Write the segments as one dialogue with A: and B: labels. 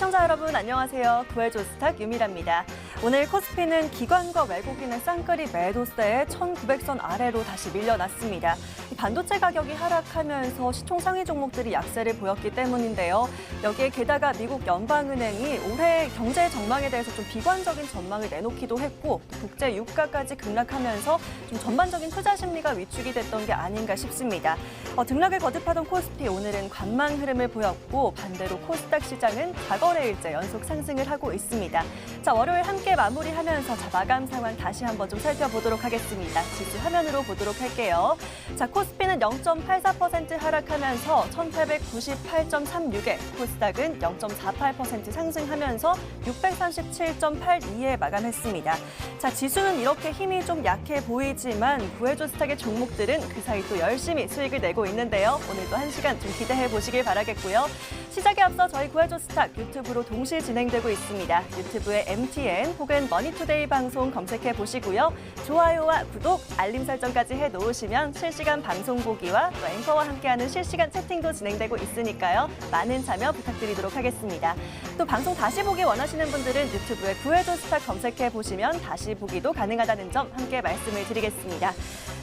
A: 시청자 여러분 안녕하세요. 구해줘 스탁 유미라입니다. 오늘 코스피는 기관과 외국인의 쌍끌이 매도세에 1900선 아래로 다시 밀려났습니다. 반도체 가격이 하락하면서 시총 상위 종목들이 약세를 보였기 때문인데요. 여기에 게다가 미국 연방은행이 올해 경제 전망에 대해서 좀 비관적인 전망을 내놓기도 했고 또 국제 유가까지 급락하면서 좀 전반적인 투자 심리가 위축이 됐던 게 아닌가 싶습니다. 등락을 거듭하던 코스피 오늘은 관망 흐름을 보였고 반대로 코스닥 시장은 4거래일째 연속 상승을 하고 있습니다. 자, 월요일 함께 마무리하면서 마감 상황 다시 한번 좀 살펴보도록 하겠습니다. 지수 화면으로 보도록 할게요. 자, 코스피는 0.84% 하락하면서 1898.36에 코스닥은 0.48% 상승하면서 637.82에 마감했습니다. 자, 지수는 이렇게 힘이 좀 약해 보이지만 구해줘 스탁의 종목들은 그 사이 또 열심히 수익을 내고 있는데요. 오늘도 1시간 좀 기대해 보시길 바라겠고요. 시작에 앞서 저희 구해줘 스탁 유튜브로 동시 진행되고 있습니다. 유튜브에 MTN 혹은 머니투데이 방송 검색해 보시고요. 좋아요와 구독, 알림 설정까지 해놓으시면 실시간 방송 보기와 또 앵커와 함께하는 실시간 채팅도 진행되고 있으니까요. 많은 참여 부탁드리도록 하겠습니다. 또 방송 다시 보기 원하시는 분들은 유튜브에 구해줘 스탁 검색해 보시면 다시 보기도 가능하다는 점 함께 말씀을 드리겠습니다.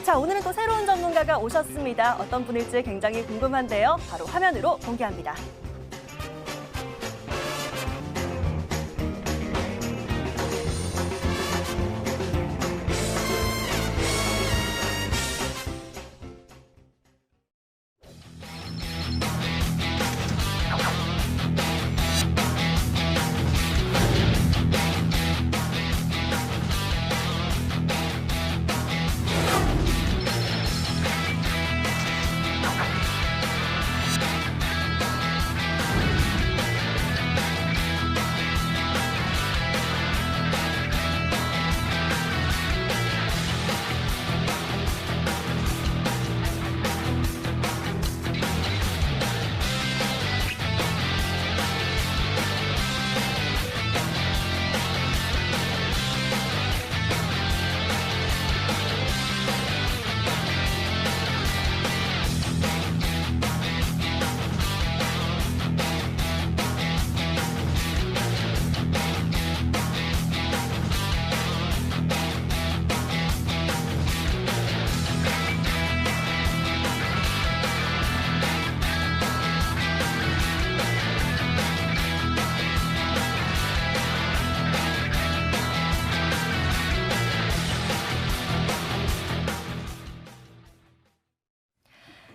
A: 자, 오늘은 또 새로운 전문가가 오셨습니다. 어떤 분일지 굉장히 궁금한데요. 바로 화면으로 공개합니다.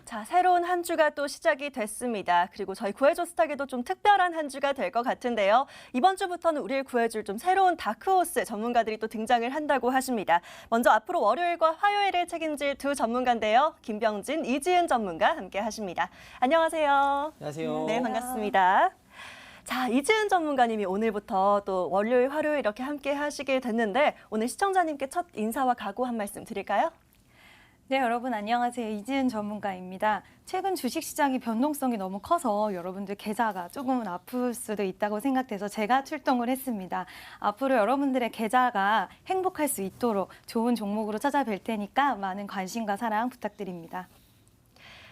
A: 자, 새로운 한 주가 또 시작이 됐습니다. 그리고 저희 구해줘 스탁에도 좀 특별한 한 주가 될 것 같은데요. 이번 주부터는 우리를 구해줄 좀 새로운 다크호스 전문가들이 또 등장을 한다고 하십니다. 먼저 앞으로 월요일과 화요일을 책임질 두 전문가인데요. 김병진, 이지은 전문가 함께 하십니다. 안녕하세요.
B: 안녕하세요.
A: 네, 반갑습니다. 자, 이지은 전문가님이 오늘부터 또 월요일, 화요일 이렇게 함께 하시게 됐는데 오늘 시청자님께 첫 인사와 각오 한 말씀 드릴까요?
C: 네, 여러분 안녕하세요. 이지은 전문가입니다. 최근 주식시장이 변동성이 너무 커서 여러분들 계좌가 조금은 아플 수도 있다고 생각돼서 제가 출동을 했습니다. 앞으로 여러분들의 계좌가 행복할 수 있도록 좋은 종목으로 찾아뵐 테니까 많은 관심과 사랑 부탁드립니다.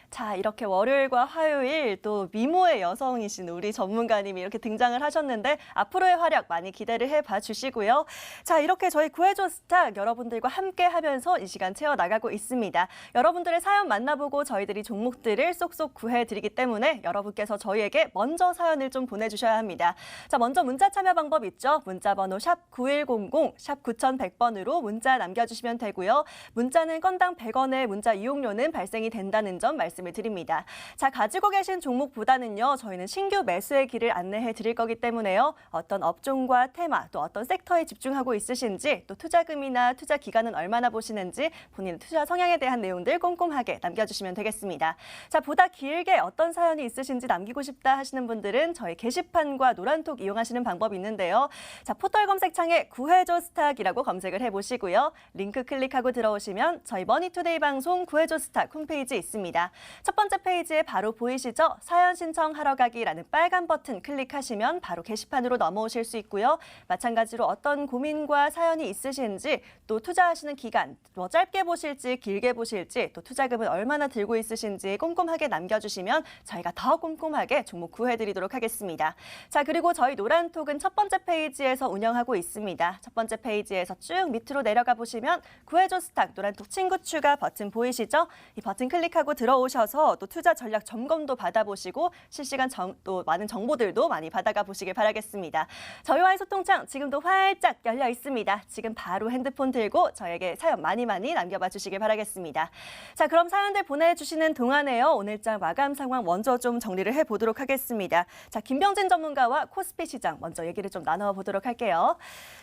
A: 자, 이렇게 월요일과 화요일 또 미모의 여성이신 우리 전문가님이 이렇게 등장을 하셨는데 앞으로의 활약 많이 기대를 해봐 주시고요. 자, 이렇게 저희 구해줘 스탁 여러분들과 함께 하면서 이 시간 채워나가고 있습니다. 여러분들의 사연 만나보고 저희들이 종목들을 쏙쏙 구해드리기 때문에 여러분께서 저희에게 먼저 사연을 좀 보내주셔야 합니다. 자, 먼저 문자 참여 방법 있죠? 문자 번호 샵 9100, 샵 9100번으로 문자 남겨주시면 되고요. 문자는 건당 100원의 문자 이용료는 발생이 된다는 점 말씀을 드립니다. 자, 가지고 계신 종목보다는요, 저희는 신규 매수의 길을 안내해 드릴 거기 때문에요. 어떤 업종과 테마, 또 어떤 섹터에 집중하고 있으신지, 또 투자금이나 투자 기간은 얼마나 보시는지, 본인의 투자 성향에 대한 내용들 꼼꼼하게 남겨주시면 되겠습니다. 자, 보다 길게 어떤 사연이 있으신지 남기고 싶다 하시는 분들은 저희 게시판과 노란톡 이용하시는 방법이 있는데요. 자, 포털 검색창에 구해줘 스탁이라고 검색을 해보시고요. 링크 클릭하고 들어오시면 저희 머니투데이 방송 구해줘 스탁 홈페이지 있습니다. 첫 번째 페이지에 바로 보이시죠? 사연 신청하러 가기라는 빨간 버튼 클릭하시면 바로 게시판으로 넘어오실 수 있고요. 마찬가지로 어떤 고민과 사연이 있으신지, 또 투자하시는 기간, 뭐 짧게 보실지 길게 보실지, 또 투자금은 얼마나 들고 있으신지 꼼꼼하게 남겨주시면 저희가 더 꼼꼼하게 종목 구해드리도록 하겠습니다. 자, 그리고 저희 노란톡은 첫 번째 페이지에서 운영하고 있습니다. 첫 번째 페이지에서 쭉 밑으로 내려가 보시면 구해줘 스탁 노란톡 친구 추가 버튼 보이시죠? 이 버튼 클릭하고 들어오셔서 또 투자 전략 점검도 받아보시고 실시간 또 많은 정보들도 많이 받아가 보시길 바라겠습니다. 저희와의 소통창 지금도 활짝 열려 있습니다. 지금 바로 핸드폰 들고 저에게 사연 많이 남겨봐 주시길 바라겠습니다. 자, 그럼 사연들 보내주시는 동안에요. 오늘장 마감 상황 먼저 좀 정리를 해보도록 하겠습니다. 자, 김병진 전문가와 코스피 시장 먼저 얘기를 좀 나눠보도록 할게요.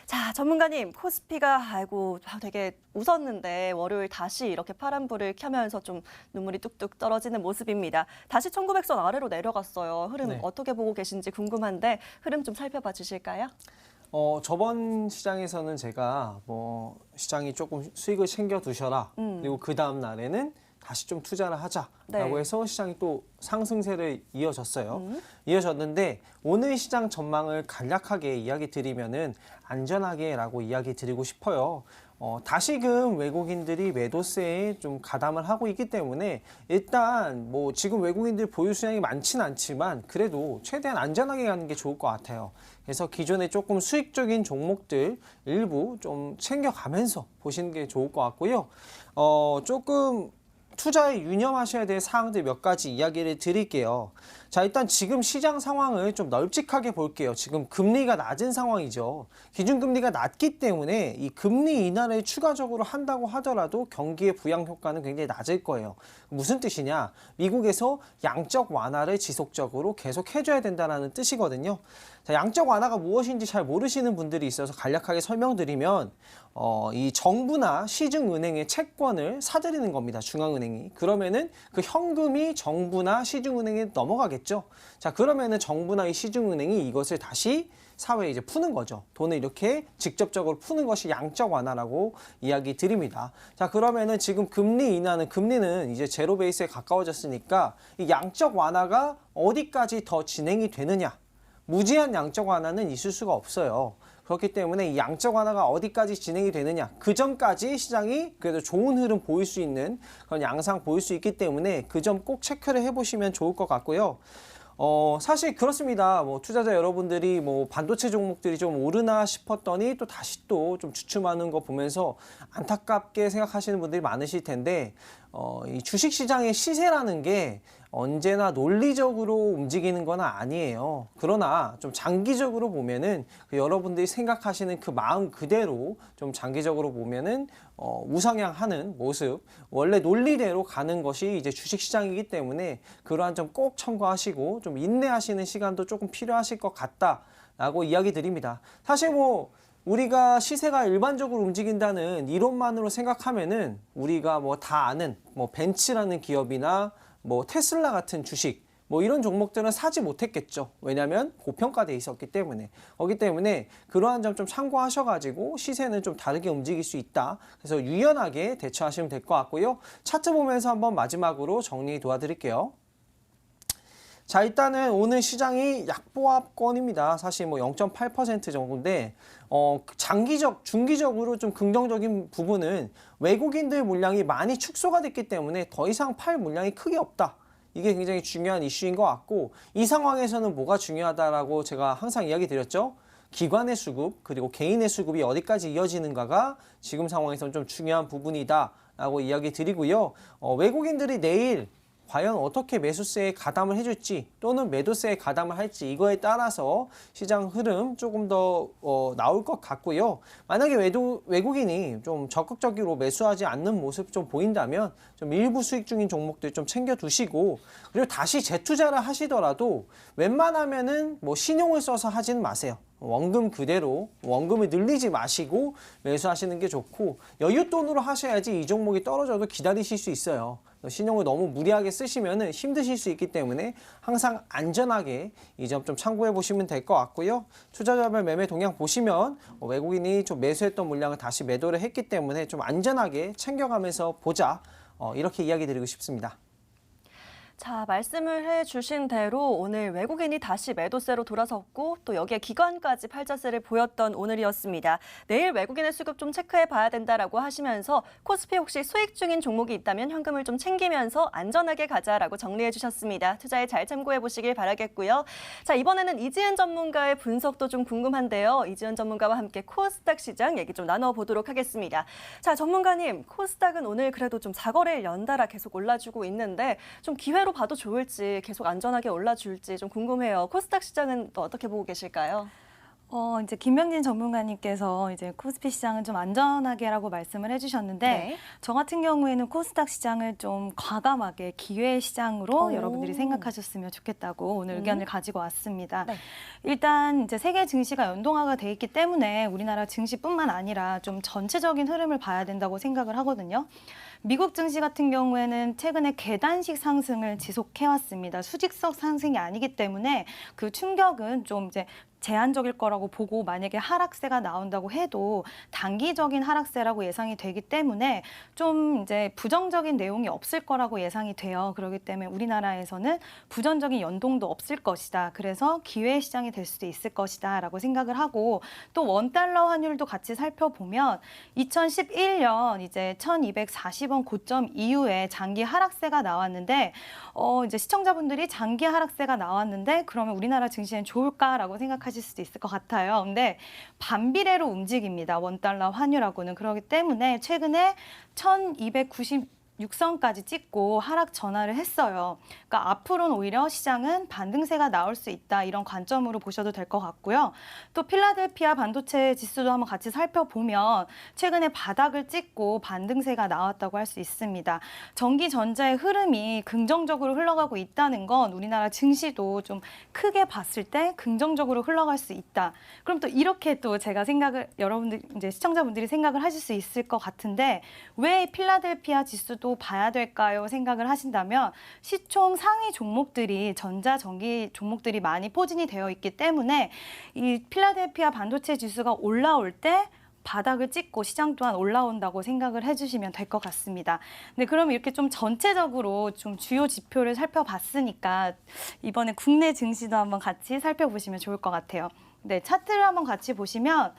A: 자, 전문가님, 코스피가 되게 웃었는데 월요일 다시 이렇게 파란불을 켜면서 좀 눈물이 뚝뚝 떨어지는 모습입니다. 다시 1900선 아래로 내려갔어요. 흐름
B: 네.
A: 어떻게 보고 계신지 궁금한데 흐름 좀 살펴봐 주실까요?
B: 저번 시장에서는 제가 시장이 조금 수익을 챙겨 두셔라. 그리고 그 다음 날에는 다시 좀 투자를 하자라고
A: 네.
B: 해서 시장이 또 상승세를 이어졌어요. 이어졌는데 오늘 시장 전망을 간략하게 이야기 드리면은 안전하게라고 이야기 드리고 싶어요. 다시금 외국인들이 매도세에 좀 가담을 하고 있기 때문에 일단 지금 외국인들 보유 수량이 많지는 않지만 그래도 최대한 안전하게 가는 게 좋을 것 같아요. 그래서 기존에 조금 수익적인 종목들 일부 좀 챙겨가면서 보시는 게 좋을 것 같고요. 조금 투자에 유념하셔야 될 사항들 몇 가지 이야기를 드릴게요. 자, 일단 지금 시장 상황을 좀 널찍하게 볼게요. 지금 금리가 낮은 상황이죠. 기준금리가 낮기 때문에 이 금리 인하를 추가적으로 한다고 하더라도 경기의 부양 효과는 굉장히 낮을 거예요. 무슨 뜻이냐? 미국에서 양적 완화를 지속적으로 계속 해줘야 된다는 뜻이거든요. 자, 양적 완화가 무엇인지 잘 모르시는 분들이 있어서 간략하게 설명드리면 이 정부나 시중은행의 채권을 사들이는 겁니다. 중앙은행이. 그러면은 그 현금이 정부나 시중은행에 넘어가겠죠. 자, 그러면은 정부나 이 시중은행이 이것을 다시 사회에 이제 푸는 거죠. 돈을 이렇게 직접적으로 푸는 것이 양적 완화라고 이야기 드립니다. 자, 그러면은 지금 금리 인하는 금리는 이제 제로 베이스에 가까워졌으니까 이 양적 완화가 어디까지 더 진행이 되느냐? 무제한 양적 완화는 있을 수가 없어요. 그렇기 때문에 이 양적 완화가 어디까지 진행이 되느냐, 그 전까지 시장이 그래도 좋은 흐름 보일 수 있는 그런 양상 보일 수 있기 때문에 그 점 꼭 체크를 해보시면 좋을 것 같고요. 사실 그렇습니다. 투자자 여러분들이 반도체 종목들이 좀 오르나 싶었더니 또 다시 또 좀 주춤하는 거 보면서 안타깝게 생각하시는 분들이 많으실 텐데, 이 주식시장의 시세라는 게 언제나 논리적으로 움직이는 건 아니에요. 그러나 좀 장기적으로 보면은 여러분들이 생각하시는 그 마음 그대로 좀 장기적으로 보면은 우상향하는 모습, 원래 논리대로 가는 것이 이제 주식시장이기 때문에 그러한 점 꼭 참고하시고 좀 인내하시는 시간도 조금 필요하실 것 같다라고 이야기 드립니다. 사실 우리가 시세가 일반적으로 움직인다는 이론만으로 생각하면은 우리가 다 아는 벤츠라는 기업이나 테슬라 같은 주식 이런 종목들은 사지 못했겠죠. 왜냐하면 고평가돼 있었기 때문에. 그렇기 때문에 그러한 점 좀 참고하셔가지고 시세는 좀 다르게 움직일 수 있다. 그래서 유연하게 대처하시면 될 것 같고요. 차트 보면서 한번 마지막으로 정리 도와드릴게요. 자, 일단은 오늘 시장이 약보합권입니다. 사실 0.8% 정도인데 중기적으로 좀 긍정적인 부분은 외국인들 물량이 많이 축소가 됐기 때문에 더 이상 팔 물량이 크게 없다. 이게 굉장히 중요한 이슈인 것 같고, 이 상황에서는 뭐가 중요하다라고 제가 항상 이야기 드렸죠. 기관의 수급 그리고 개인의 수급이 어디까지 이어지는가가 지금 상황에서는 좀 중요한 부분이다라고 이야기 드리고요. 외국인들이 내일 과연 어떻게 매수세에 가담을 해줄지 또는 매도세에 가담을 할지 이거에 따라서 시장 흐름 조금 더 나올 것 같고요. 만약에 외국인이 좀 적극적으로 매수하지 않는 모습 좀 보인다면 좀 일부 수익 중인 종목들 좀 챙겨두시고, 그리고 다시 재투자를 하시더라도 웬만하면은 신용을 써서 하지는 마세요. 원금 그대로 원금을 늘리지 마시고 매수하시는 게 좋고, 여윳돈으로 하셔야지 이 종목이 떨어져도 기다리실 수 있어요. 신용을 너무 무리하게 쓰시면 힘드실 수 있기 때문에 항상 안전하게 이 점 좀 참고해 보시면 될 것 같고요. 투자자별 매매 동향 보시면 외국인이 좀 매수했던 물량을 다시 매도를 했기 때문에 좀 안전하게 챙겨가면서 보자. 이렇게 이야기 드리고 싶습니다.
A: 자, 말씀을 해주신 대로 오늘 외국인이 다시 매도세로 돌아섰고 또 여기에 기관까지 팔자세를 보였던 오늘이었습니다. 내일 외국인의 수급 좀 체크해 봐야 된다라고 하시면서 코스피 혹시 수익 중인 종목이 있다면 현금을 좀 챙기면서 안전하게 가자라고 정리해 주셨습니다. 투자에 잘 참고해 보시길 바라겠고요. 자, 이번에는 이지은 전문가의 분석도 좀 궁금한데요. 이지은 전문가와 함께 코스닥 시장 얘기 좀 나눠보도록 하겠습니다. 자, 전문가님, 코스닥은 오늘 그래도 좀 4거래일 연달아 계속 올라주고 있는데 좀 기회로 봐도 좋을지 계속 안전하게 올라줄지 좀 궁금해요. 코스닥 시장은 또 어떻게 보고 계실까요?
C: 이제 김명진 전문가님께서 이제 코스피 시장은 좀 안전하게라고 말씀을 해주셨는데
A: 네.
C: 저 같은 경우에는 코스닥 시장을 좀 과감하게 기회 시장으로
A: 오.
C: 여러분들이 생각하셨으면 좋겠다고 오늘 의견을 가지고 왔습니다.
A: 네.
C: 일단 이제 세계 증시가 연동화가 돼 있기 때문에 우리나라 증시뿐만 아니라 좀 전체적인 흐름을 봐야 된다고 생각을 하거든요. 미국 증시 같은 경우에는 최근에 계단식 상승을 지속해왔습니다. 수직적 상승이 아니기 때문에 그 충격은 좀 이제 제한적일 거라고 보고 만약에 하락세가 나온다고 해도 단기적인 하락세라고 예상이 되기 때문에 좀 이제 부정적인 내용이 없을 거라고 예상이 돼요. 그렇기 때문에 우리나라에서는 부정적인 연동도 없을 것이다. 그래서 기회 시장이 될 수도 있을 것이다라고 생각을 하고 또 원달러 환율도 같이 살펴보면 2011년 이제 1240원 고점 이후에 장기 하락세가 나왔는데 이제 시청자분들이 장기 하락세가 나왔는데 그러면 우리나라 증시는 좋을까라고 생각하실 수도 있을 것 같아요. 근데 반비례로 움직입니다. 원달러 환율하고는. 그렇기 때문에 최근에 1296선까지 찍고 하락 전환을 했어요. 그러니까 앞으로는 오히려 시장은 반등세가 나올 수 있다. 이런 관점으로 보셔도 될 것 같고요. 또 필라델피아 반도체 지수도 한번 같이 살펴보면 최근에 바닥을 찍고 반등세가 나왔다고 할 수 있습니다. 전기 전자의 흐름이 긍정적으로 흘러가고 있다는 건 우리나라 증시도 좀 크게 봤을 때 긍정적으로 흘러갈 수 있다. 그럼 또 이렇게 또 제가 여러분들 이제 시청자분들이 생각을 하실 수 있을 것 같은데 왜 필라델피아 지수도 봐야 될까요? 생각을 하신다면 시총 상위 종목들이 전기 종목들이 많이 포진이 되어 있기 때문에 이 필라델피아 반도체 지수가 올라올 때 바닥을 찍고 시장 또한 올라온다고 생각을 해주시면 될 것 같습니다. 네, 그럼 이렇게 좀 전체적으로 좀 주요 지표를 살펴봤으니까 이번에 국내 증시도 한번 같이 살펴보시면 좋을 것 같아요. 네, 차트를 한번 같이 보시면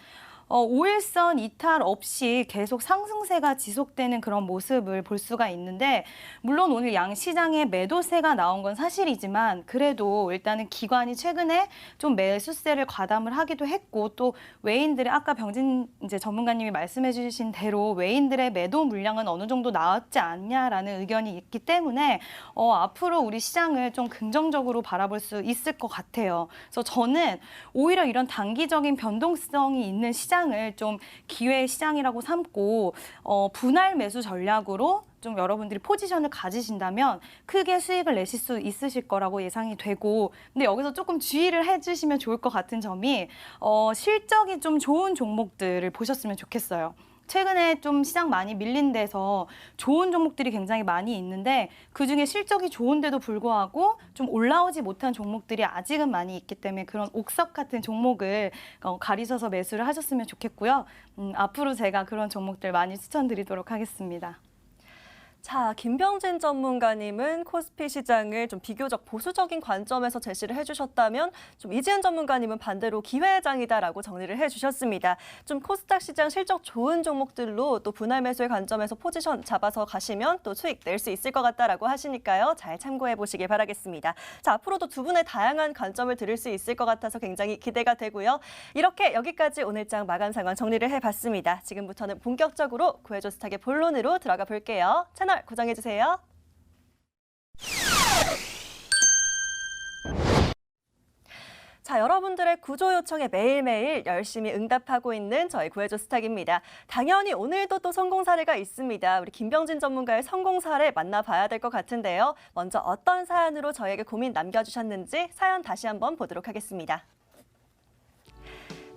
C: 5일선 이탈 없이 계속 상승세가 지속되는 그런 모습을 볼 수가 있는데 물론 오늘 양시장에 매도세가 나온 건 사실이지만 그래도 일단은 기관이 최근에 좀 매수세를 과담을 하기도 했고 또 외인들의 아까 병진 이제 전문가님이 말씀해 주신 대로 외인들의 매도 물량은 어느 정도 나왔지 않냐라는 의견이 있기 때문에 앞으로 우리 시장을 좀 긍정적으로 바라볼 수 있을 것 같아요. 그래서 저는 오히려 이런 단기적인 변동성이 있는 시장을 좀 기회 시장이라고 삼고 분할 매수 전략으로 좀 여러분들이 포지션을 가지신다면 크게 수익을 내실 수 있으실 거라고 예상이 되고 근데 여기서 조금 주의를 해주시면 좋을 것 같은 점이 실적이 좀 좋은 종목들을 보셨으면 좋겠어요. 최근에 좀 시장 많이 밀린 데서 좋은 종목들이 굉장히 많이 있는데 그중에 실적이 좋은데도 불구하고 좀 올라오지 못한 종목들이 아직은 많이 있기 때문에 그런 옥석 같은 종목을 가리셔서 매수를 하셨으면 좋겠고요. 앞으로 제가 그런 종목들 많이 추천드리도록 하겠습니다.
A: 자, 김병진 전문가님은 코스피 시장을 좀 비교적 보수적인 관점에서 제시를 해주셨다면 좀 이지은 전문가님은 반대로 기회장이다라고 정리를 해주셨습니다. 좀 코스닥 시장 실적 좋은 종목들로 또 분할 매수의 관점에서 포지션 잡아서 가시면 또 수익 낼 수 있을 것 같다라고 하시니까요. 잘 참고해 보시길 바라겠습니다. 자, 앞으로도 두 분의 다양한 관점을 들을 수 있을 것 같아서 굉장히 기대가 되고요. 이렇게 여기까지 오늘장 마감 상황 정리를 해봤습니다. 지금부터는 본격적으로 구해줘 스탁의 본론으로 들어가 볼게요. 채널 고정해주세요. 자, 여러분들의 구조 요청에 매일매일 열심히 응답하고 있는 저희 구해줘 스탁입니다. 당연히 오늘도 또 성공 사례가 있습니다. 우리 김병진 전문가의 성공 사례 만나봐야 될 것 같은데요. 먼저 어떤 사연으로 저에게 고민 남겨주셨는지 사연 다시 한번 보도록 하겠습니다.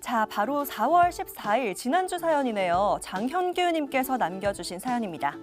A: 자, 바로 4월 14일 지난주 사연이네요. 장현규 님께서 남겨주신 사연입니다.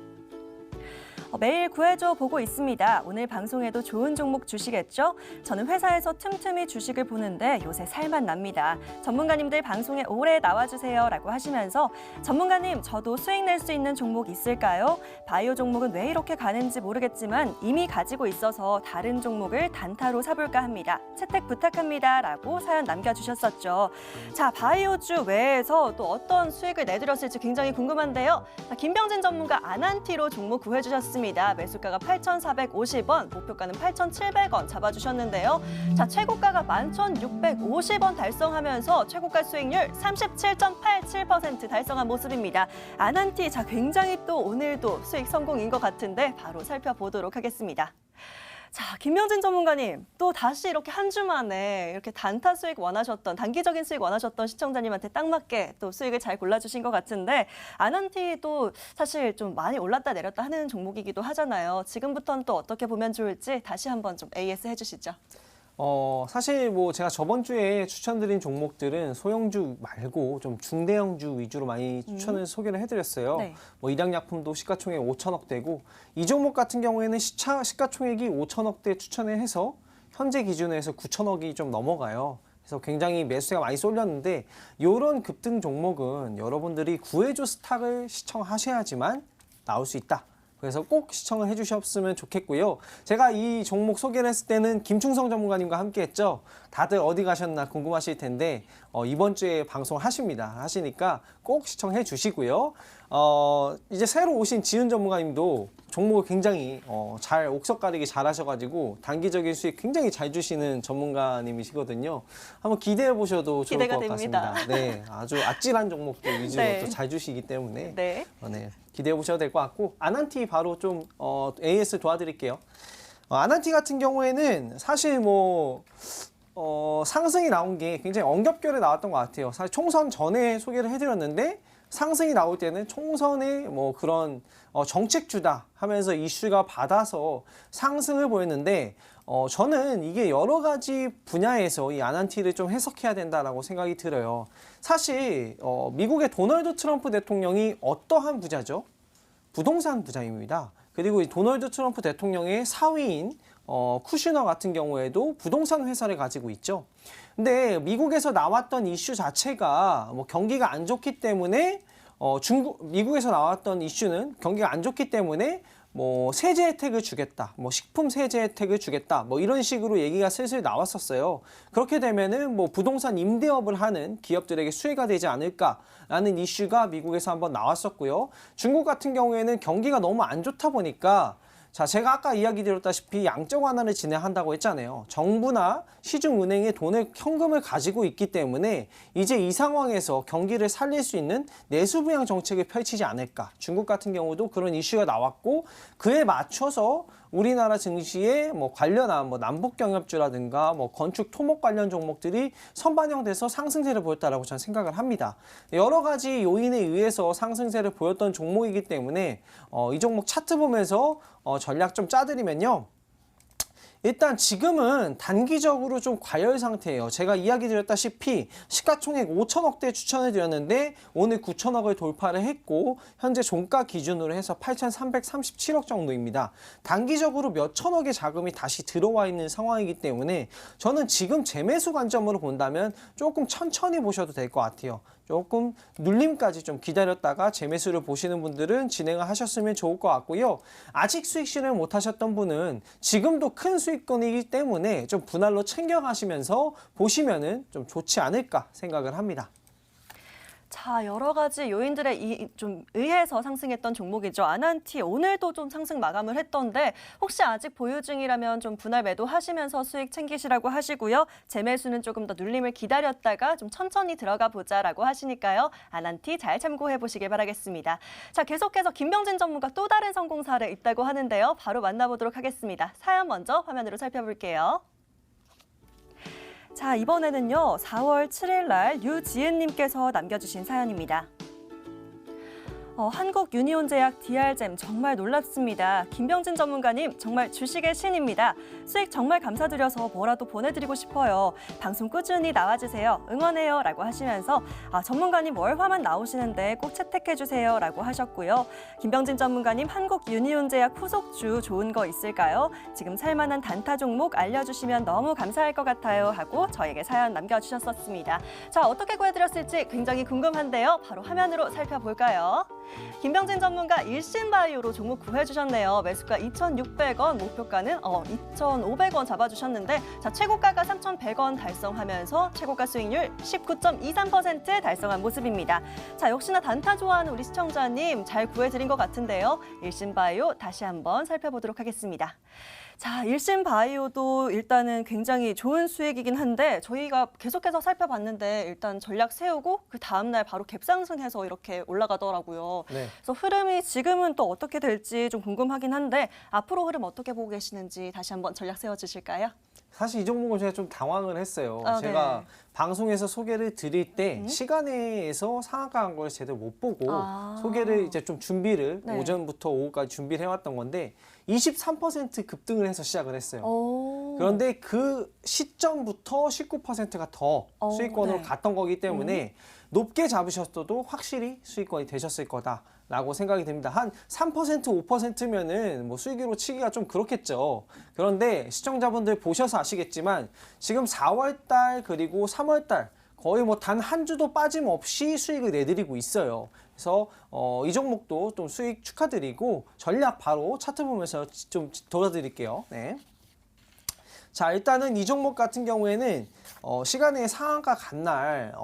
A: 매일 구해줘 보고 있습니다. 오늘 방송에도 좋은 종목 주시겠죠? 저는 회사에서 틈틈이 주식을 보는데 요새 살만 납니다. 전문가님들 방송에 오래 나와주세요 라고 하시면서 전문가님 저도 수익 낼 수 있는 종목 있을까요? 바이오 종목은 왜 이렇게 가는지 모르겠지만 이미 가지고 있어서 다른 종목을 단타로 사볼까 합니다. 채택 부탁합니다 라고 사연 남겨주셨었죠. 자, 바이오주 외에서 또 어떤 수익을 내드렸을지 굉장히 궁금한데요. 자, 김병진 전문가 아난티로 종목 구해주셨습니다. 매수가가 8,450원, 목표가는 8,700원 잡아주셨는데요. 자, 최고가가 11,650원 달성하면서 최고가 수익률 37.87% 달성한 모습입니다. 아난티, 자, 굉장히 또 오늘도 수익 성공인 것 같은데 바로 살펴보도록 하겠습니다. 자, 김명진 전문가님, 또 다시 이렇게 한 주 만에 이렇게 단타 수익 원하셨던, 단기적인 수익 원하셨던 시청자님한테 딱 맞게 또 수익을 잘 골라주신 것 같은데, 아난티도 사실 좀 많이 올랐다 내렸다 하는 종목이기도 하잖아요. 지금부터는 또 어떻게 보면 좋을지 다시 한번 좀 AS 해주시죠.
B: 사실 뭐 제가 저번 주에 추천드린 종목들은 소형주 말고 좀 중대형주 위주로 많이 추천을 소개를 해드렸어요.
A: 네.
B: 뭐 일양약품도 시가총액 5천억대고 이 종목 같은 경우에는 시가총액이 5천억대 추천을 해서 현재 기준에서 9천억이 좀 넘어가요. 그래서 굉장히 매수세가 많이 쏠렸는데 이런 급등 종목은 여러분들이 구해줘 스탁을 시청하셔야지만 나올 수 있다. 그래서 꼭 시청을 해주셨으면 좋겠고요. 제가 이 종목 소개를 했을 때는 김충성 전문가님과 함께 했죠. 다들 어디 가셨나 궁금하실 텐데 이번 주에 하시니까 꼭 시청해 주시고요. 이제 새로 오신 지은 전문가님도 종목을 굉장히 잘 옥석 가리기 잘 하셔가지고 단기적인 수익 굉장히 잘 주시는 전문가님이시거든요. 한번 기대해 보셔도 좋을 것 같습니다. 네, 아주 아찔한 종목들 위주로
A: 네.
B: 또 잘 주시기 때문에
A: 네.
B: 네, 기대해 보셔도 될 것 같고 아난티 바로 좀 AS 도와드릴게요. 아난티 같은 경우에는 사실 뭐 상승이 나온 게 굉장히 엉겹결에 나왔던 것 같아요. 사실 총선 전에 소개를 해드렸는데 상승이 나올 때는 총선의 뭐 그런 정책주다 하면서 이슈가 받아서 상승을 보였는데 저는 이게 여러 가지 분야에서 이 아난티를 좀 해석해야 된다라고 생각이 들어요. 사실 미국의 도널드 트럼프 대통령이 어떠한 부자죠? 부동산 부자입니다. 그리고 이 도널드 트럼프 대통령의 사위인 쿠슈너 같은 경우에도 부동산 회사를 가지고 있죠. 근데 미국에서 나왔던 이슈 자체가 뭐 경기가 안 좋기 때문에 미국에서 나왔던 이슈는 경기가 안 좋기 때문에 뭐 세제 혜택을 주겠다, 뭐 식품 세제 혜택을 주겠다, 뭐 이런 식으로 얘기가 슬슬 나왔었어요. 그렇게 되면은 뭐 부동산 임대업을 하는 기업들에게 수혜가 되지 않을까라는 이슈가 미국에서 한번 나왔었고요. 중국 같은 경우에는 경기가 너무 안 좋다 보니까 자, 제가 아까 이야기 드렸다시피 양적 완화를 진행한다고 했잖아요. 정부나 시중은행에 현금을 가지고 있기 때문에 이제 이 상황에서 경기를 살릴 수 있는 내수부양 정책을 펼치지 않을까. 중국 같은 경우도 그런 이슈가 나왔고 그에 맞춰서 우리나라 증시에 뭐 관련한 뭐 남북경협주라든가 뭐 건축 토목 관련 종목들이 선반영돼서 상승세를 보였다라고 저는 생각을 합니다. 여러 가지 요인에 의해서 상승세를 보였던 종목이기 때문에 이 종목 차트 보면서 전략 좀 짜드리면요. 일단 지금은 단기적으로 좀 과열 상태예요. 제가 이야기 드렸다시피 시가총액 5천억대 추천을 드렸는데 오늘 9천억을 돌파를 했고 현재 종가 기준으로 해서 8,337억 정도입니다. 단기적으로 몇 천억의 자금이 다시 들어와 있는 상황이기 때문에 저는 지금 재매수 관점으로 본다면 조금 천천히 보셔도 될 것 같아요. 조금 눌림까지 좀 기다렸다가 재매수를 보시는 분들은 진행을 하셨으면 좋을 것 같고요. 아직 수익 실현 못 하셨던 분은 지금도 큰 수익권이기 때문에 좀 분할로 챙겨가시면서 보시면은 좀 좋지 않을까 생각을 합니다.
A: 자, 여러 가지 요인들에 좀 의해서 상승했던 종목이죠. 아난티 오늘도 좀 상승 마감을 했던데 혹시 아직 보유 중이라면 좀 분할 매도하시면서 수익 챙기시라고 하시고요. 재매수는 조금 더 눌림을 기다렸다가 좀 천천히 들어가 보자라고 하시니까요. 아난티 잘 참고해 보시길 바라겠습니다. 자, 계속해서 김병진 전문가 또 다른 성공 사례 있다고 하는데요. 바로 만나보도록 하겠습니다. 사연 먼저 화면으로 살펴볼게요. 자, 이번에는요. 4월 7일 날 유지은님께서 남겨주신 사연입니다. 한국유니온제약 DR잼 정말 놀랍습니다. 김병진 전문가님 정말 주식의 신입니다. 수익 정말 감사드려서 뭐라도 보내드리고 싶어요. 방송 꾸준히 나와주세요. 응원해요 라고 하시면서 전문가님 월화만 나오시는데 꼭 채택해주세요 라고 하셨고요. 김병진 전문가님 한국유니온제약 후속주 좋은 거 있을까요? 지금 살만한 단타 종목 알려주시면 너무 감사할 것 같아요 하고 저에게 사연 남겨주셨었습니다. 자, 어떻게 구해드렸을지 굉장히 궁금한데요. 바로 화면으로 살펴볼까요? 김병진 전문가 일신바이오로 종목 구해주셨네요. 매수가 2,600원, 목표가는 2,500원 잡아주셨는데 자, 최고가가 3,100원 달성하면서 최고가 수익률 19.23% 달성한 모습입니다. 자, 역시나 단타 좋아하는 우리 시청자님 잘 구해드린 것 같은데요. 일신바이오 다시 한번 살펴보도록 하겠습니다. 자, 일신바이오도 일단은 굉장히 좋은 수익이긴 한데 저희가 계속해서 살펴봤는데 일단 전략 세우고 그 다음날 바로 갭상승해서 이렇게 올라가더라고요.
B: 네.
A: 그래서 흐름이 지금은 또 어떻게 될지 좀 궁금하긴 한데 앞으로 흐름 어떻게 보고 계시는지 다시 한번 전략 세워주실까요?
B: 사실 이 종목은 제가 좀 당황을 했어요.
A: 네.
B: 제가 방송에서 소개를 드릴 때 시간에서 상한가 한 걸 제대로 못 보고 소개를 이제 좀 준비를
A: 네.
B: 오전부터 오후까지 준비를 해왔던 건데 23% 급등을 해서 시작을 했어요.
A: 오.
B: 그런데 그 시점부터 19%가 더 수익권으로
A: 네.
B: 갔던 거기 때문에 높게 잡으셨어도 확실히 수익권이 되셨을 거다라고 생각이 됩니다. 한 3%, 5%면은 뭐 수익으로 치기가 좀 그렇겠죠. 그런데 시청자분들 보셔서 아시겠지만 지금 4월 달 그리고 3월 달 거의 뭐 단 한 주도 빠짐없이 수익을 내드리고 있어요. 그래서 이 종목도 좀 수익 축하드리고 전략 바로 차트 보면서 좀 도와드릴게요. 네. 자, 일단은 이 종목 같은 경우에는 시간에 상한가 간 날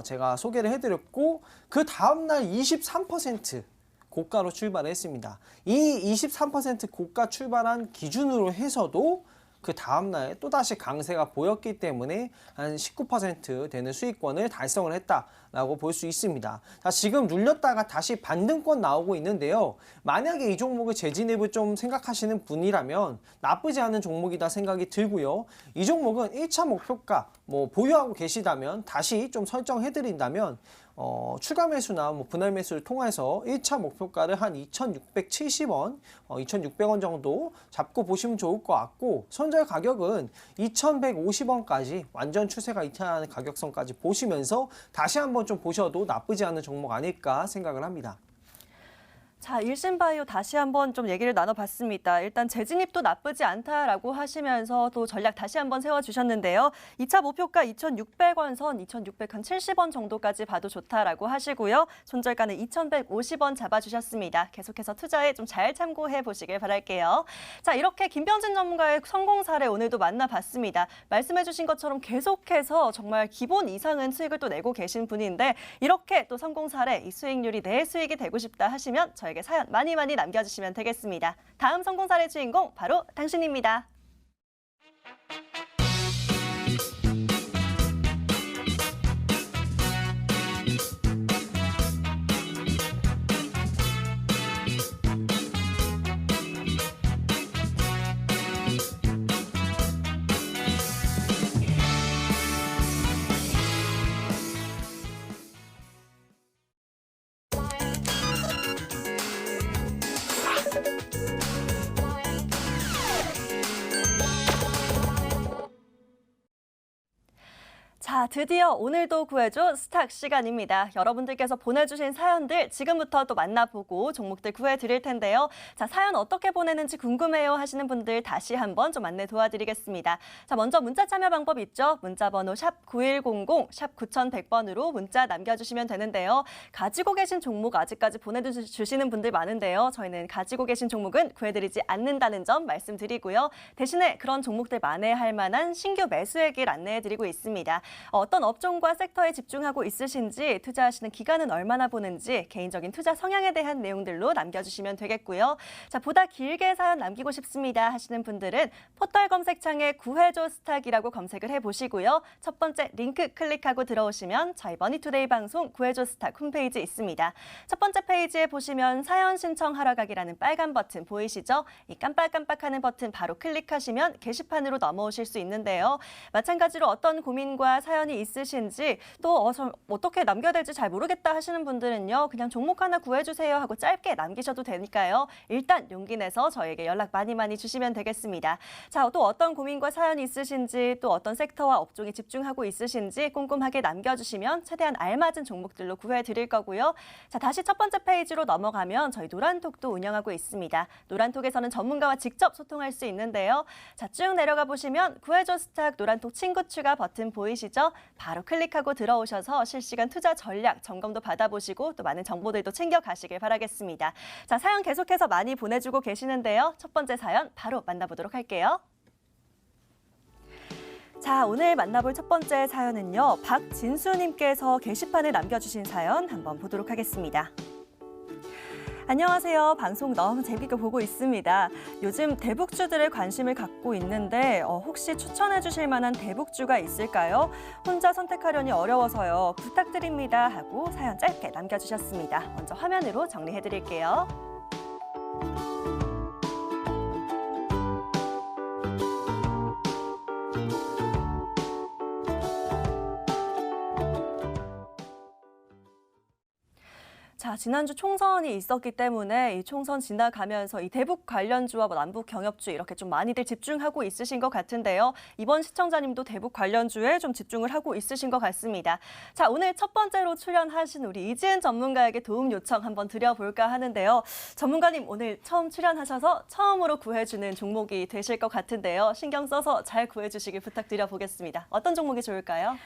B: 제가 소개를 해드렸고 그 다음날 23% 고가로 출발을 했습니다. 이 23% 고가 출발한 기준으로 해서도 그 다음날 또다시 강세가 보였기 때문에 한 19% 되는 수익권을 달성을 했다라고 볼 수 있습니다. 자, 지금 눌렸다가 다시 반등권 나오고 있는데요. 만약에 이 종목을 재진입을 좀 생각하시는 분이라면 나쁘지 않은 종목이다 생각이 들고요. 이 종목은 1차 목표가 뭐 보유하고 계시다면 다시 좀 설정해드린다면 추가 매수나 뭐 분할 매수를 통해서 1차 목표가를 한 2,670원, 2,600원 정도 잡고 보시면 좋을 것 같고 손절 가격은 2,150원까지 완전 추세가 이탈하는 가격선까지 보시면서 다시 한번 좀 보셔도 나쁘지 않은 종목 아닐까 생각을 합니다.
A: 자, 일신바이오 다시 한번 좀 얘기를 나눠봤습니다. 일단 재진입도 나쁘지 않다라고 하시면서 또 전략 다시 한번 세워주셨는데요. 2차 목표가 2,600원 선, 2,670원 정도까지 봐도 좋다라고 하시고요. 손절가는 2,150원 잡아주셨습니다. 계속해서 투자에 좀 잘 참고해 보시길 바랄게요. 자, 이렇게 김병진 전문가의 성공 사례 오늘도 만나봤습니다. 말씀해주신 것처럼 계속해서 정말 기본 이상은 수익을 또 내고 계신 분인데 이렇게 또 성공 사례, 이 수익률이 내 수익이 되고 싶다 하시면 저에게 사연 많이 남겨주시면 되겠습니다. 다음 성공 사례 주인공 바로 당신입니다. 자, 드디어 오늘도 구해줘 스탁 시간입니다. 여러분들께서 보내주신 사연들 지금부터 또 만나보고 종목들 구해드릴 텐데요. 자, 사연 어떻게 보내는지 궁금해요 하시는 분들 다시 한번 좀 안내 도와드리겠습니다. 자, 먼저 문자 참여 방법 있죠? 문자번호 샵 9100, 샵 9100번으로 문자 남겨주시면 되는데요. 가지고 계신 종목 아직까지 보내주시는 분들 많은데요. 저희는 가지고 계신 종목은 구해드리지 않는다는 점 말씀드리고요. 대신에 그런 종목들 만회할 만한 신규 매수액을 안내해드리고 있습니다. 어떤 업종과 섹터에 집중하고 있으신지, 투자하시는 기간은 얼마나 보는지, 개인적인 투자 성향에 대한 내용들로 남겨주시면 되겠고요. 자, 보다 길게 사연 남기고 싶습니다 하시는 분들은 포털 검색창에 구해줘 스탁이라고 검색을 해보시고요. 첫 번째 링크 클릭하고 들어오시면 저희 머니투데이 방송 구해줘 스탁 홈페이지 있습니다. 첫 번째 페이지에 보시면 사연 신청하러 가기라는 빨간 버튼 보이시죠? 이 깜빡깜빡하는 버튼 바로 클릭하시면 게시판으로 넘어오실 수 있는데요. 마찬가지로 어떤 고민과 사연이 있으신지 또 어떻게 남겨야 될지 잘 모르겠다 하시는 분들은요. 그냥 종목 하나 구해주세요 하고 짧게 남기셔도 되니까요. 일단 용기 내서 저에게 연락 많이 주시면 되겠습니다. 자, 또 어떤 고민과 사연이 있으신지 또 어떤 섹터와 업종에 집중하고 있으신지 꼼꼼하게 남겨주시면 최대한 알맞은 종목들로 구해드릴 거고요. 자, 다시 첫 번째 페이지로 넘어가면 저희 노란톡도 운영하고 있습니다. 노란톡에서는 전문가와 직접 소통할 수 있는데요. 자, 쭉 내려가 보시면 구해줘 스탁 노란톡 친구 추가 버튼 보이시죠? 바로 클릭하고 들어오셔서 실시간 투자 전략 점검도 받아보시고 또 많은 정보들도 챙겨가시길 바라겠습니다. 자, 사연 계속해서 많이 보내주고 계시는데요. 첫 번째 사연 바로 만나보도록 할게요. 자, 오늘 만나볼 첫 번째 사연은요. 박진수님께서 게시판에 남겨주신 사연 한번 보도록 하겠습니다. 안녕하세요. 방송 너무 재밌게 보고 있습니다. 요즘 대북주들의 관심을 갖고 있는데 혹시 추천해 주실 만한 대북주가 있을까요? 혼자 선택하려니 어려워서요. 부탁드립니다 하고 사연 짧게 남겨주셨습니다. 먼저 화면으로 정리해 드릴게요. 자, 지난주 총선이 있었기 때문에 이 총선 지나가면서 이 대북 관련주와 남북 경협주 이렇게 좀 많이들 집중하고 있으신 것 같은데요. 이번 시청자님도 대북 관련주에 좀 집중을 하고 있으신 것 같습니다. 자, 오늘 첫 번째로 출연하신 우리 이지은 전문가에게 도움 요청 한번 드려볼까 하는데요. 전문가님 오늘 처음 출연하셔서 처음으로 구해주는 종목이 되실 것 같은데요. 신경 써서 잘 구해주시길 부탁드려보겠습니다. 어떤 종목이 좋을까요?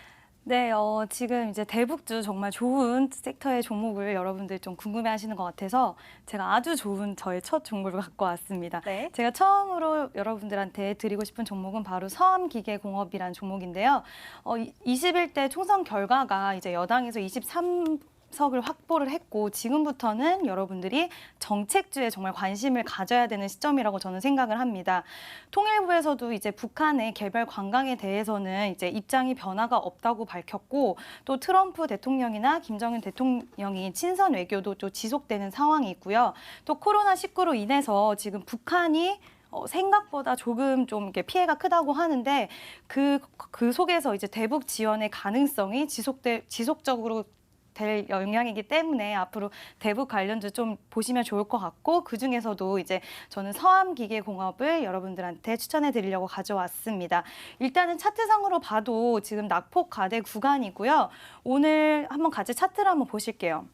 C: 네, 지금 이제 대북주 정말 좋은 섹터의 종목을 여러분들 좀 궁금해하시는 것 같아서 제가 아주 좋은 저의 첫 종목을 갖고 왔습니다.
A: 네.
C: 제가 처음으로 여러분들한테 드리고 싶은 종목은 바로 서암기계공업이라는 종목인데요. 21대 총선 결과가 이제 여당에서 23석을 확보를 했고 지금부터는 여러분들이 정책주에 정말 관심을 가져야 되는 시점이라고 저는 생각을 합니다. 통일부에서도 이제 북한의 개별 관광에 대해서는 이제 입장이 변화가 없다고 밝혔고 또 트럼프 대통령이나 김정은 대통령이 친선 외교도 또 지속되는 상황이 있고요. 또 코로나19로 인해서 지금 북한이 생각보다 조금 좀 이렇게 피해가 크다고 하는데 그 속에서 이제 대북 지원의 가능성이 지속적으로 될 영향이기 때문에 앞으로 대북 관련주 좀 보시면 좋을 것 같고 그중에서도 이제 저는 서암기계공업을 여러분들한테 추천해 드리려고 가져왔습니다. 일단은 차트상으로 봐도 지금 낙폭 과대 구간이고요. 오늘 한번 같이 차트를 한번 보실게요.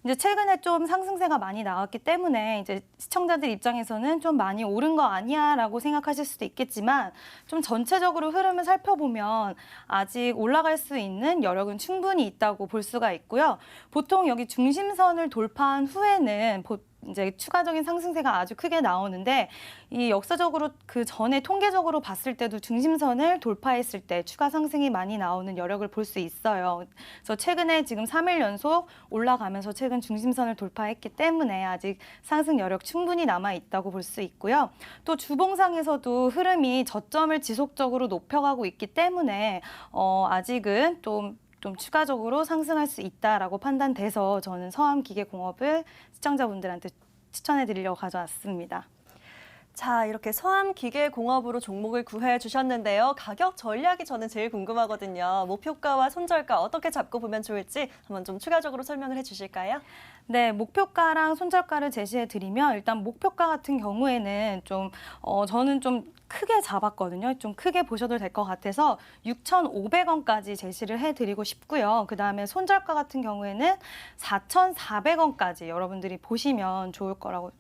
C: 이제 최근에 좀 상승세가 많이 나왔기 때문에 이제 시청자들 입장에서는 좀 많이 오른 거 아니야라고 생각하실 수도 있겠지만 좀 전체적으로 흐름을 살펴보면 아직 올라갈 수 있는 여력은 충분히 있다고 볼 수가 있고요. 보통 여기 중심선을 돌파한 후에는 이제 추가적인 상승세가 아주 크게 나오는데 이 역사적으로 그 전에 통계적으로 봤을 때도 중심선을 돌파했을 때 추가 상승이 많이 나오는 여력을 볼 수 있어요. 그래서 최근에 지금 3일 연속 올라가면서 최근 중심선을 돌파했기 때문에 아직 상승 여력 충분히 남아 있다고 볼 수 있고요. 또 주봉상에서도 흐름이 저점을 지속적으로 높여가고 있기 때문에 아직은 좀 추가적으로 상승할 수 있다라고 판단돼서 저는 서암기계공업을 시청자분들한테 추천해 드리려고 가져왔습니다.
A: 자, 이렇게 서암기계공업으로 종목을 구해 주셨는데요. 가격 전략이 저는 제일 궁금하거든요. 목표가와 손절가 어떻게 잡고 보면 좋을지 한번 좀 추가적으로 설명을 해 주실까요?
C: 네, 목표가랑 손절가를 제시해 드리면 일단 목표가 같은 경우에는 저는 좀 크게 잡았거든요. 좀 크게 보셔도 될 것 같아서 6,500원까지 제시를 해드리고 싶고요. 그다음에 손절가 같은 경우에는 4,400원까지 여러분들이 보시면 좋을 거라고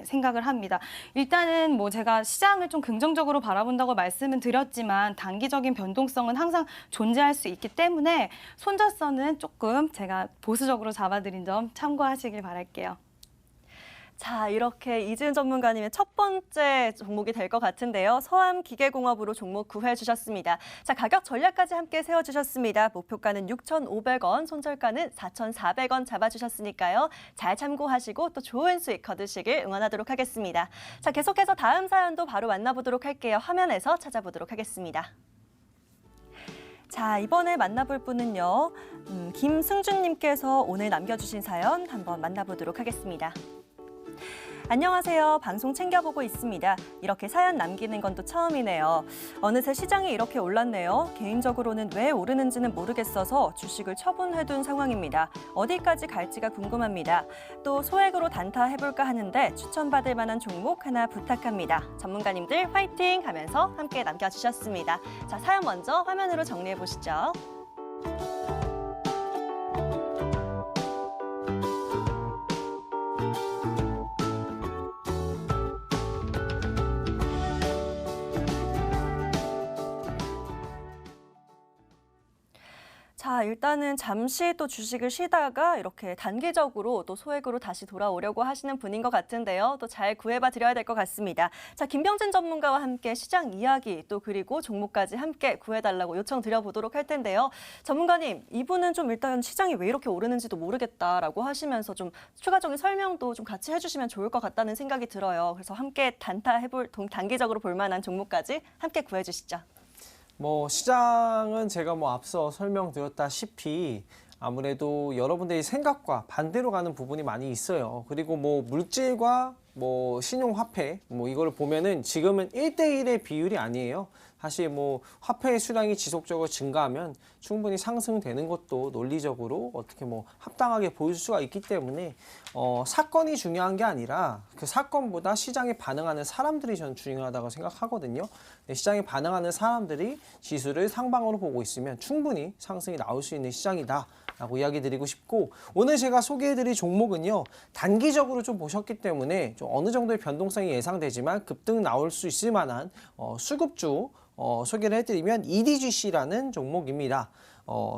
C: 생각을 합니다. 일단은 뭐 제가 시장을 좀 긍정적으로 바라본다고 말씀은 드렸지만 단기적인 변동성은 항상 존재할 수 있기 때문에 손절선은 조금 제가 보수적으로 잡아드린 점 참고하시길 바랄게요.
A: 자, 이렇게 이지은 전문가님의 첫 번째 종목이 될 것 같은데요. 서암기계공업으로 종목 구해 주셨습니다. 자, 가격 전략까지 함께 세워주셨습니다. 목표가는 6,500원, 손절가는 4,400원 잡아주셨으니까요. 잘 참고하시고 또 좋은 수익 거두시길 응원하도록 하겠습니다. 자, 계속해서 다음 사연도 바로 만나보도록 할게요. 화면에서 찾아보도록 하겠습니다. 자, 이번에 만나볼 분은요. 김승준님께서 오늘 남겨주신 사연 한번 만나보도록 하겠습니다. 안녕하세요. 방송 챙겨보고 있습니다. 이렇게 사연 남기는 건 또 처음이네요. 어느새 시장이 이렇게 올랐네요. 개인적으로는 왜 오르는지는 모르겠어서 주식을 처분해둔 상황입니다. 어디까지 갈지가 궁금합니다. 또 소액으로 단타 해볼까 하는데 추천받을 만한 종목 하나 부탁합니다. 전문가님들 화이팅 하면서 함께 남겨주셨습니다. 자, 사연 먼저 화면으로 정리해 보시죠. 자, 일단은 잠시 또 주식을 쉬다가 이렇게 단기적으로 또 소액으로 다시 돌아오려고 하시는 분인 것 같은데요. 또 잘 구해봐 드려야 될 것 같습니다. 자, 김병진 전문가와 함께 시장 이야기 또 그리고 종목까지 함께 구해달라고 요청 드려보도록 할 텐데요. 전문가님, 이분은 좀 일단 시장이 왜 이렇게 오르는지도 모르겠다라고 하시면서 좀 추가적인 설명도 좀 같이 해주시면 좋을 것 같다는 생각이 들어요. 그래서 함께 단기적으로 볼 만한 종목까지 함께 구해주시죠.
B: 시장은 제가 앞서 설명드렸다시피 아무래도 여러분들의 생각과 반대로 가는 부분이 많이 있어요. 그리고 물질과 신용화폐 이거를 보면은 지금은 1대1의 비율이 아니에요. 사실 화폐의 수량이 지속적으로 증가하면 충분히 상승되는 것도 논리적으로 어떻게 합당하게 보일 수가 있기 때문에 사건이 중요한 게 아니라 그 사건보다 시장에 반응하는 사람들이 저는 중요하다고 생각하거든요. 시장에 반응하는 사람들이 지수를 상방으로 보고 있으면 충분히 상승이 나올 수 있는 시장이다 라고 이야기 드리고 싶고, 오늘 제가 소개해드릴 종목은요, 단기적으로 좀 보셨기 때문에 좀 어느 정도의 변동성이 예상되지만 급등 나올 수 있을 만한 수급주 소개를 해드리면 EDGC라는 종목입니다.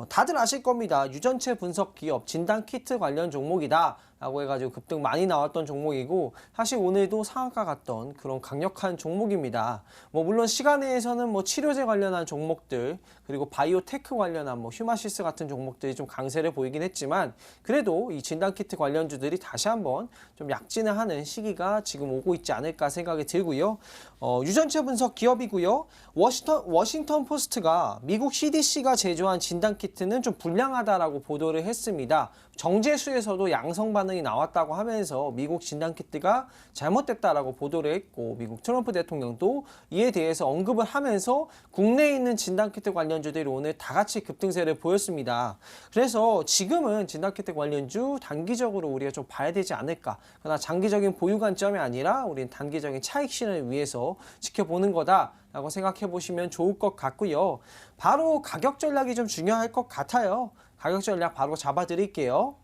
B: 다들 아실 겁니다. 유전체 분석 기업 진단키트 관련 종목이다 라고 해가지고 급등 많이 나왔던 종목이고, 사실 오늘도 상한가 갔던 그런 강력한 종목입니다. 물론 시간외에서는 치료제 관련한 종목들, 그리고 바이오테크 관련한 휴마시스 같은 종목들이 좀 강세를 보이긴 했지만, 그래도 이 진단키트 관련주들이 다시 한번 좀 약진을 하는 시기가 지금 오고 있지 않을까 생각이 들고요. 유전체 분석 기업이고요. 워싱턴 포스트가 미국 CDC가 제조한 진단키트는 좀 불량하다라고 보도를 했습니다. 정제수에서도 양성 반응이 나왔다고 하면서 미국 진단키트가 잘못됐다라고 보도를 했고, 미국 트럼프 대통령도 이에 대해서 언급을 하면서 국내에 있는 진단키트 관련주들이 오늘 다 같이 급등세를 보였습니다. 그래서 지금은 진단키트 관련주 단기적으로 우리가 좀 봐야 되지 않을까. 그러나 장기적인 보유 관점이 아니라 우리는 단기적인 차익 실현을 위해서 지켜보는 거다라고 생각해 보시면 좋을 것 같고요. 바로 가격 전략이 좀 중요할 것 같아요. 가격 전략 바로 잡아 드릴게요.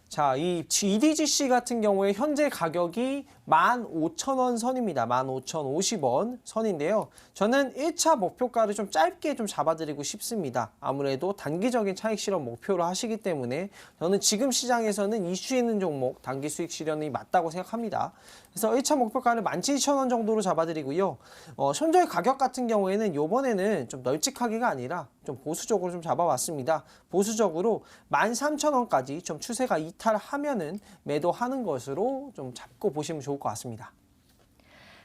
B: 자, 이 EDGC 같은 경우에 현재 가격이 15,000원 선입니다. 15,050원 선인데요. 저는 1차 목표가를 좀 짧게 좀 잡아드리고 싶습니다. 아무래도 단기적인 차익 실현 목표로 하시기 때문에 저는 지금 시장에서는 이슈 있는 종목 단기 수익 실현이 맞다고 생각합니다. 그래서 1차 목표가를 17,000원 정도로 잡아드리고요. 현재 가격 같은 경우에는 이번에는 좀 널찍하게가 아니라 좀 보수적으로 좀 잡아왔습니다. 보수적으로 13,000원까지 좀 추세가 이탈하면은 매도하는 것으로 좀 잡고 보시면 좋을 것 같습니다.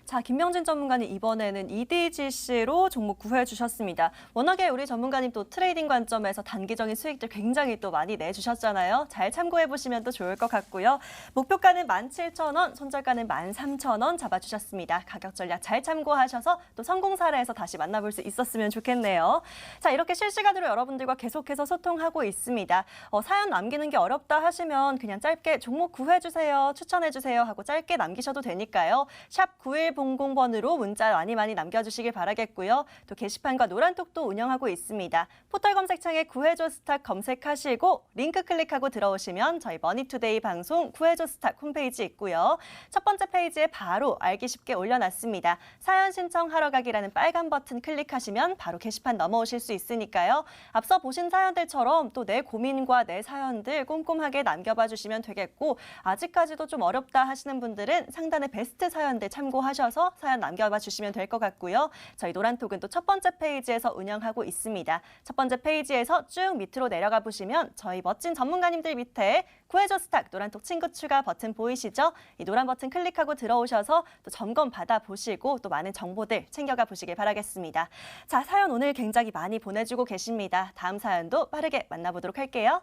A: 자, 김명진 전문가님 이번에는 EDGC로 종목 구해주셨습니다. 워낙에 우리 전문가님 또 트레이딩 관점에서 단기적인 수익들 굉장히 또 많이 내주셨잖아요. 잘 참고해보시면 또 좋을 것 같고요. 목표가는 17,000원, 손절가는 13,000원 잡아주셨습니다. 가격 전략 잘 참고하셔서 또 성공 사례에서 다시 만나볼 수 있었으면 좋겠네요. 자, 이렇게 실시간으로 여러분들과 계속해서 소통하고 있습니다. 사연 남기는 게 어렵다 하시면 그냥 짧게 종목 구해주세요, 추천해주세요 하고 짧게 남기셔도 되니까요. 샵 9100번으로 문자 많이 남겨주시길 바라겠고요. 또 게시판과 노란톡도 운영하고 있습니다. 포털 검색창에 구해줘 스탁 검색하시고 링크 클릭하고 들어오시면 저희 머니투데이 방송 구해줘 스탁 홈페이지 있고요. 첫 번째 페이지에 바로 알기 쉽게 올려놨습니다. 사연 신청하러 가기라는 빨간 버튼 클릭하시면 바로 게시판 넘어오실 수 있으니까요. 앞서 보신 사연들처럼 또 내 고민과 내 사연들 꼼꼼하게 남겨봐 주시면 되겠고, 아직까지도 좀 어렵다 하시는 분들은 상단의 베스트 사연들 참고하셔서 사연 남겨봐 주시면 될 것 같고요. 저희 노란톡은 또 첫 번째 페이지에서 운영하고 있습니다. 첫 번째 페이지에서 쭉 밑으로 내려가 보시면 저희 멋진 전문가님들 밑에 구해줘 스탁 노란톡 친구 추가 버튼 보이시죠? 이 노란 버튼 클릭하고 들어오셔서 또 점검 받아보시고 또 많은 정보들 챙겨가 보시길 바라겠습니다. 자, 사연 오늘 굉장히 많이 보내주고 계십니다. 다음 사연도 빠르게 만나보도록 할게요.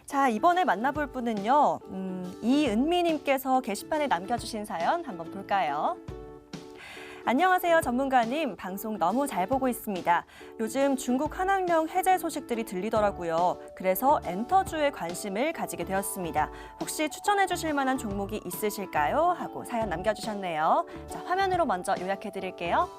A: 자, 이번에 만나볼 분은요. 이은미님께서 게시판에 남겨주신 사연 한번 볼까요? 안녕하세요, 전문가님. 방송 너무 잘 보고 있습니다. 요즘 중국 한학령 해제 소식들이 들리더라고요. 그래서 엔터주에 관심을 가지게 되었습니다. 혹시 추천해 주실 만한 종목이 있으실까요? 하고 사연 남겨주셨네요. 자, 화면으로 먼저 요약해 드릴게요.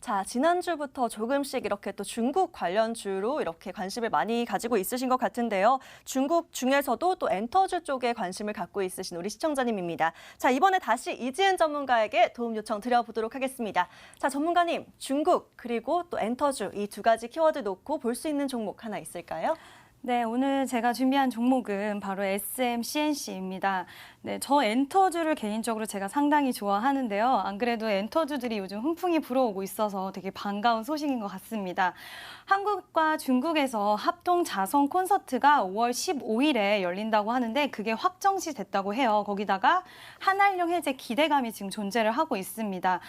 A: 자, 지난주부터 조금씩 이렇게 또 중국 관련주로 이렇게 관심을 많이 가지고 있으신 것 같은데요. 중국 중에서도 또 엔터주 쪽에 관심을 갖고 있으신 우리 시청자님입니다. 자, 이번에 다시 이지은 전문가에게 도움 요청 드려보도록 하겠습니다. 자, 전문가님, 중국 그리고 또 엔터주 이 두 가지 키워드 놓고 볼 수 있는 종목 하나 있을까요?
C: 네, 오늘 제가 준비한 종목은 바로 SMCNC입니다. 네, 저 엔터주를 개인적으로 제가 상당히 좋아하는데요. 안 그래도 엔터주들이 요즘 훈풍이 불어오고 있어서 되게 반가운 소식인 것 같습니다. 한국과 중국에서 합동 자선 콘서트가 5월 15일에 열린다고 하는데 그게 확정시 됐다고 해요. 거기다가 한한령 해제 기대감이 지금 존재를 하고 있습니다.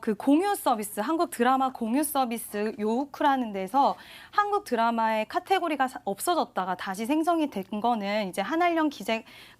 C: 그 공유 서비스, 한국 드라마 공유 서비스 요우크라는 데서 한국 드라마의 카테고리가 없어졌다가 다시 생성이 된 거는 이제 한한령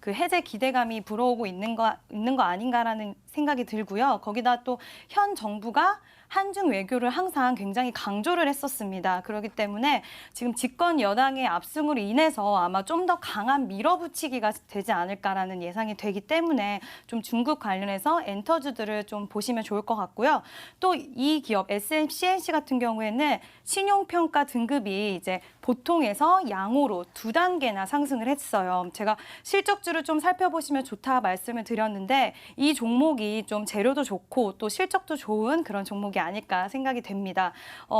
C: 해제 기대감이 불어오고 있는 거 아닌가라는 생각이 들고요. 거기다 또 현 정부가 한중 외교를 항상 굉장히 강조를 했었습니다. 그렇기 때문에 지금 집권 여당의 압승으로 인해서 아마 좀 더 강한 밀어붙이기가 되지 않을까라는 예상이 되기 때문에 좀 중국 관련해서 엔터주들을 좀 보시면 좋을 것 같고요. 또 이 기업 SMCNC 같은 경우에는 신용평가 등급이 이제 보통에서 양호로 2단계나 상승을 했어요. 제가 실적주를 좀 살펴보시면 좋다 말씀을 드렸는데 이 종목이 좀 재료도 좋고 또 실적도 좋은 그런 종목이 아닐까 생각이 됩니다.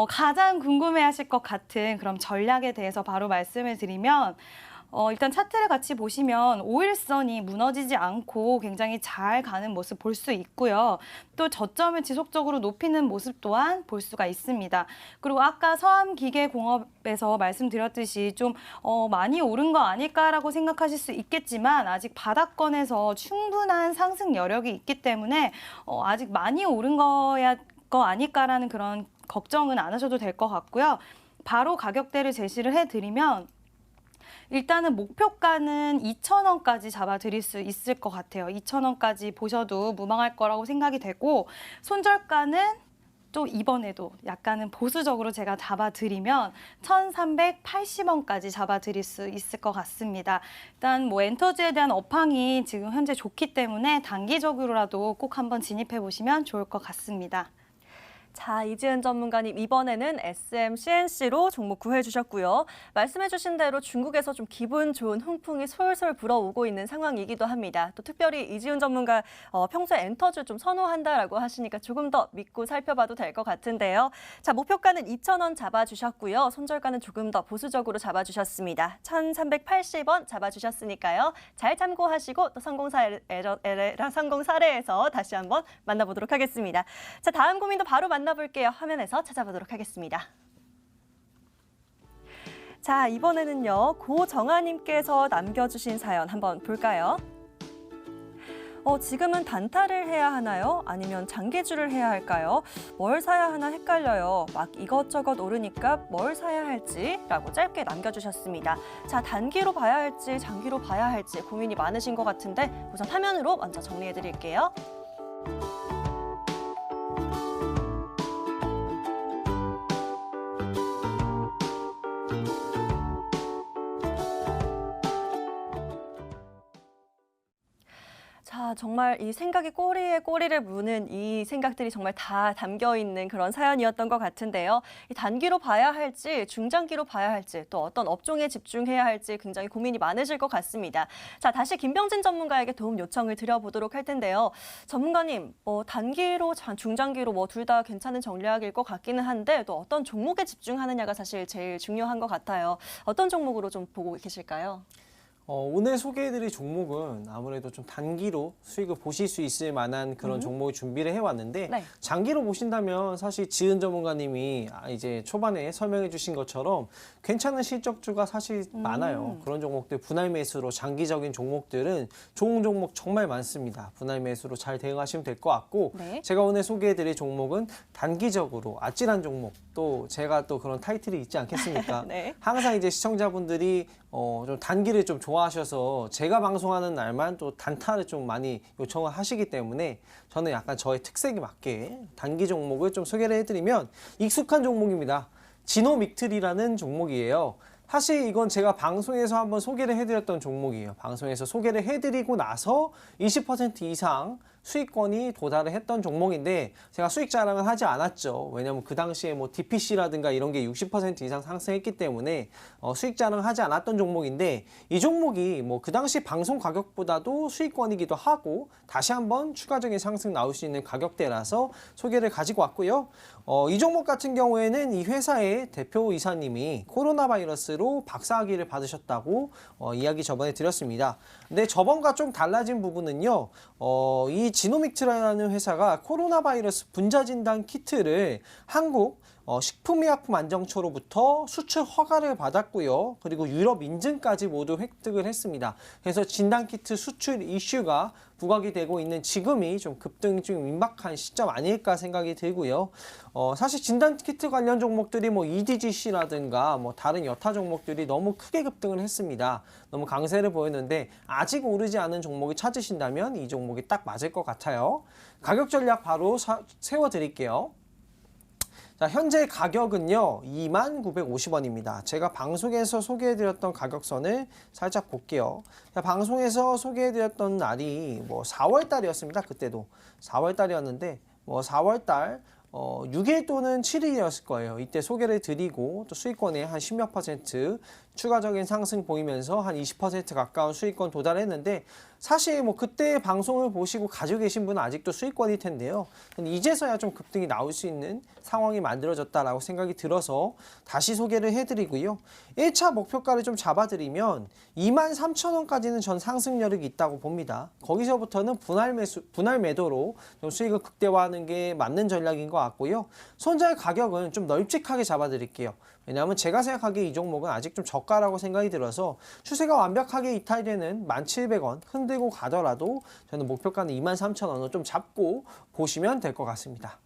C: 가장 궁금해하실 것 같은 그럼 전략에 대해서 바로 말씀을 드리면 일단 차트를 같이 보시면 5일선이 무너지지 않고 굉장히 잘 가는 모습 볼 수 있고요. 또 저점을 지속적으로 높이는 모습 또한 볼 수가 있습니다. 그리고 아까 서암기계공업에서 말씀드렸듯이 좀 많이 오른 거 아닐까라고 생각하실 수 있겠지만 아직 바닥권에서 충분한 상승 여력이 있기 때문에 아직 많이 오른 거 아닐까라는 그런 걱정은 안 하셔도 될 것 같고요. 바로 가격대를 제시를 해드리면 일단은 목표가는 2,000원까지 잡아드릴 수 있을 것 같아요. 2,000원까지 보셔도 무방할 거라고 생각이 되고 손절가는 또 이번에도 약간은 보수적으로 제가 잡아드리면 1,380원까지 잡아드릴 수 있을 것 같습니다. 일단 뭐 엔터주에 대한 업황이 지금 현재 좋기 때문에 단기적으로라도 꼭 한번 진입해 보시면 좋을 것 같습니다.
A: 자, 이지은 전문가님 이번에는 SMCNC로 종목 구해 주셨고요. 말씀해 주신 대로 중국에서 좀 기분 좋은 훈풍이 솔솔 불어오고 있는 상황이기도 합니다. 또 특별히 이지은 전문가 평소에 엔터주 좀 선호한다라고 하시니까 조금 더 믿고 살펴봐도 될 것 같은데요. 자, 목표가는 2,000원 잡아주셨고요. 손절가는 조금 더 보수적으로 잡아주셨습니다. 1,380원 잡아주셨으니까요. 잘 참고하시고 또 성공 사례에서 다시 한번 만나보도록 하겠습니다. 자, 다음 고민도 바로 만나볼게요. 화면에서 찾아보도록 하겠습니다. 자, 이번에는요. 고정아님께서 남겨주신 사연 한번 볼까요? 지금은 단타를 해야 하나요? 아니면 장기주를 해야 할까요? 뭘 사야 하나 헷갈려요. 막 이것저것 오르니까 뭘 사야 할지라고 짧게 남겨주셨습니다. 자, 단기로 봐야 할지 장기로 봐야 할지 고민이 많으신 것 같은데 우선 화면으로 먼저 정리해드릴게요. 자, 정말 이 생각이 꼬리에 꼬리를 무는 이 생각들이 정말 다 담겨있는 그런 사연이었던 것 같은데요. 이 단기로 봐야 할지 중장기로 봐야 할지 또 어떤 업종에 집중해야 할지 굉장히 고민이 많으실 것 같습니다. 자, 다시 김병진 전문가에게 도움 요청을 드려보도록 할 텐데요. 전문가님, 단기로 중장기로 둘 다 괜찮은 전략일 것 같기는 한데 또 어떤 종목에 집중하느냐가 사실 제일 중요한 것 같아요. 어떤 종목으로 좀 보고 계실까요?
B: 오늘 소개해드릴 종목은 아무래도 좀 단기로 수익을 보실 수 있을 만한 그런 종목을 준비를 해왔는데
A: 네.
B: 장기로 보신다면 사실 지은 전문가님이 이제 초반에 설명해 주신 것처럼 괜찮은 실적주가 사실 많아요. 그런 종목들 분할 매수로 장기적인 종목들은 좋은 종목 정말 많습니다. 분할 매수로 잘 대응하시면 될 것 같고
A: 네.
B: 제가 오늘 소개해드릴 종목은 단기적으로 아찔한 종목 또 제가 또 그런 타이틀이 있지 않겠습니까?
A: 네.
B: 항상 이제 시청자분들이 좀 단기를 좀 좋아하셔서 제가 방송하는 날만 또 단타를 좀 많이 요청을 하시기 때문에 저는 약간 저의 특색에 맞게 단기 종목을 좀 소개를 해드리면 익숙한 종목입니다. 지노믹틀이라는 종목이에요. 사실 이건 제가 방송에서 한번 소개를 해드렸던 종목이에요. 방송에서 소개를 해드리고 나서 20% 이상 수익권이 도달을 했던 종목인데 제가 수익 자랑을 하지 않았죠. 왜냐하면 그 당시에 뭐 DPC라든가 이런 게 60% 이상 상승했기 때문에 수익 자랑을 하지 않았던 종목인데 이 종목이 뭐 그 당시 방송 가격보다도 수익권이기도 하고 다시 한번 추가적인 상승 나올 수 있는 가격대라서 소개를 가지고 왔고요. 이 종목 같은 경우에는 이 회사의 대표 이사님이 코로나 바이러스로 박사학위를 받으셨다고 이야기 저번에 드렸습니다. 근데 저번과 좀 달라진 부분은요. 이 지노믹트라는 회사가 코로나 바이러스 분자 진단 키트를 한국 식품의약품안정처로부터 수출 허가를 받았고요. 그리고 유럽 인증까지 모두 획득을 했습니다. 그래서 진단키트 수출 이슈가 부각이 되고 있는 지금이 좀 급등 좀 임박한 시점 아닐까 생각이 들고요. 사실 진단키트 관련 종목들이 뭐 EDGC라든가 뭐 다른 여타 종목들이 너무 크게 급등을 했습니다. 너무 강세를 보였는데 아직 오르지 않은 종목을 찾으신다면 이 종목이 딱 맞을 것 같아요. 가격 전략 바로 세워드릴게요. 자, 현재 가격은요 2950원입니다. 제가 방송에서 소개해드렸던 가격선을 살짝 볼게요. 자, 방송에서 소개해드렸던 날이 뭐 4월달이었습니다. 그때도 4월달이었는데 뭐 4월달 6일 또는 7일이었을 거예요. 이때 소개를 드리고 또 수익권에 한 10몇 % 추가적인 상승 보이면서 한 20% 가까운 수익권 도달했는데 사실 뭐 그때 방송을 보시고 가지고 계신 분은 아직도 수익권일 텐데요. 이제서야 좀 급등이 나올 수 있는 상황이 만들어졌다라고 생각이 들어서 다시 소개를 해드리고요. 1차 목표가를 좀 잡아드리면 23,000원까지는 전 상승 여력이 있다고 봅니다. 거기서부터는 분할 매도로 좀 수익을 극대화하는 게 맞는 전략인 것 같고요. 손절 가격은 좀 널찍하게 잡아드릴게요. 왜냐하면 제가 생각하기에 이 종목은 아직 좀 저가라고 생각이 들어서 추세가 완벽하게 이탈되는 1,700원 흔들고 가더라도 저는 목표가는 23,000원을 좀 잡고 보시면 될 것 같습니다.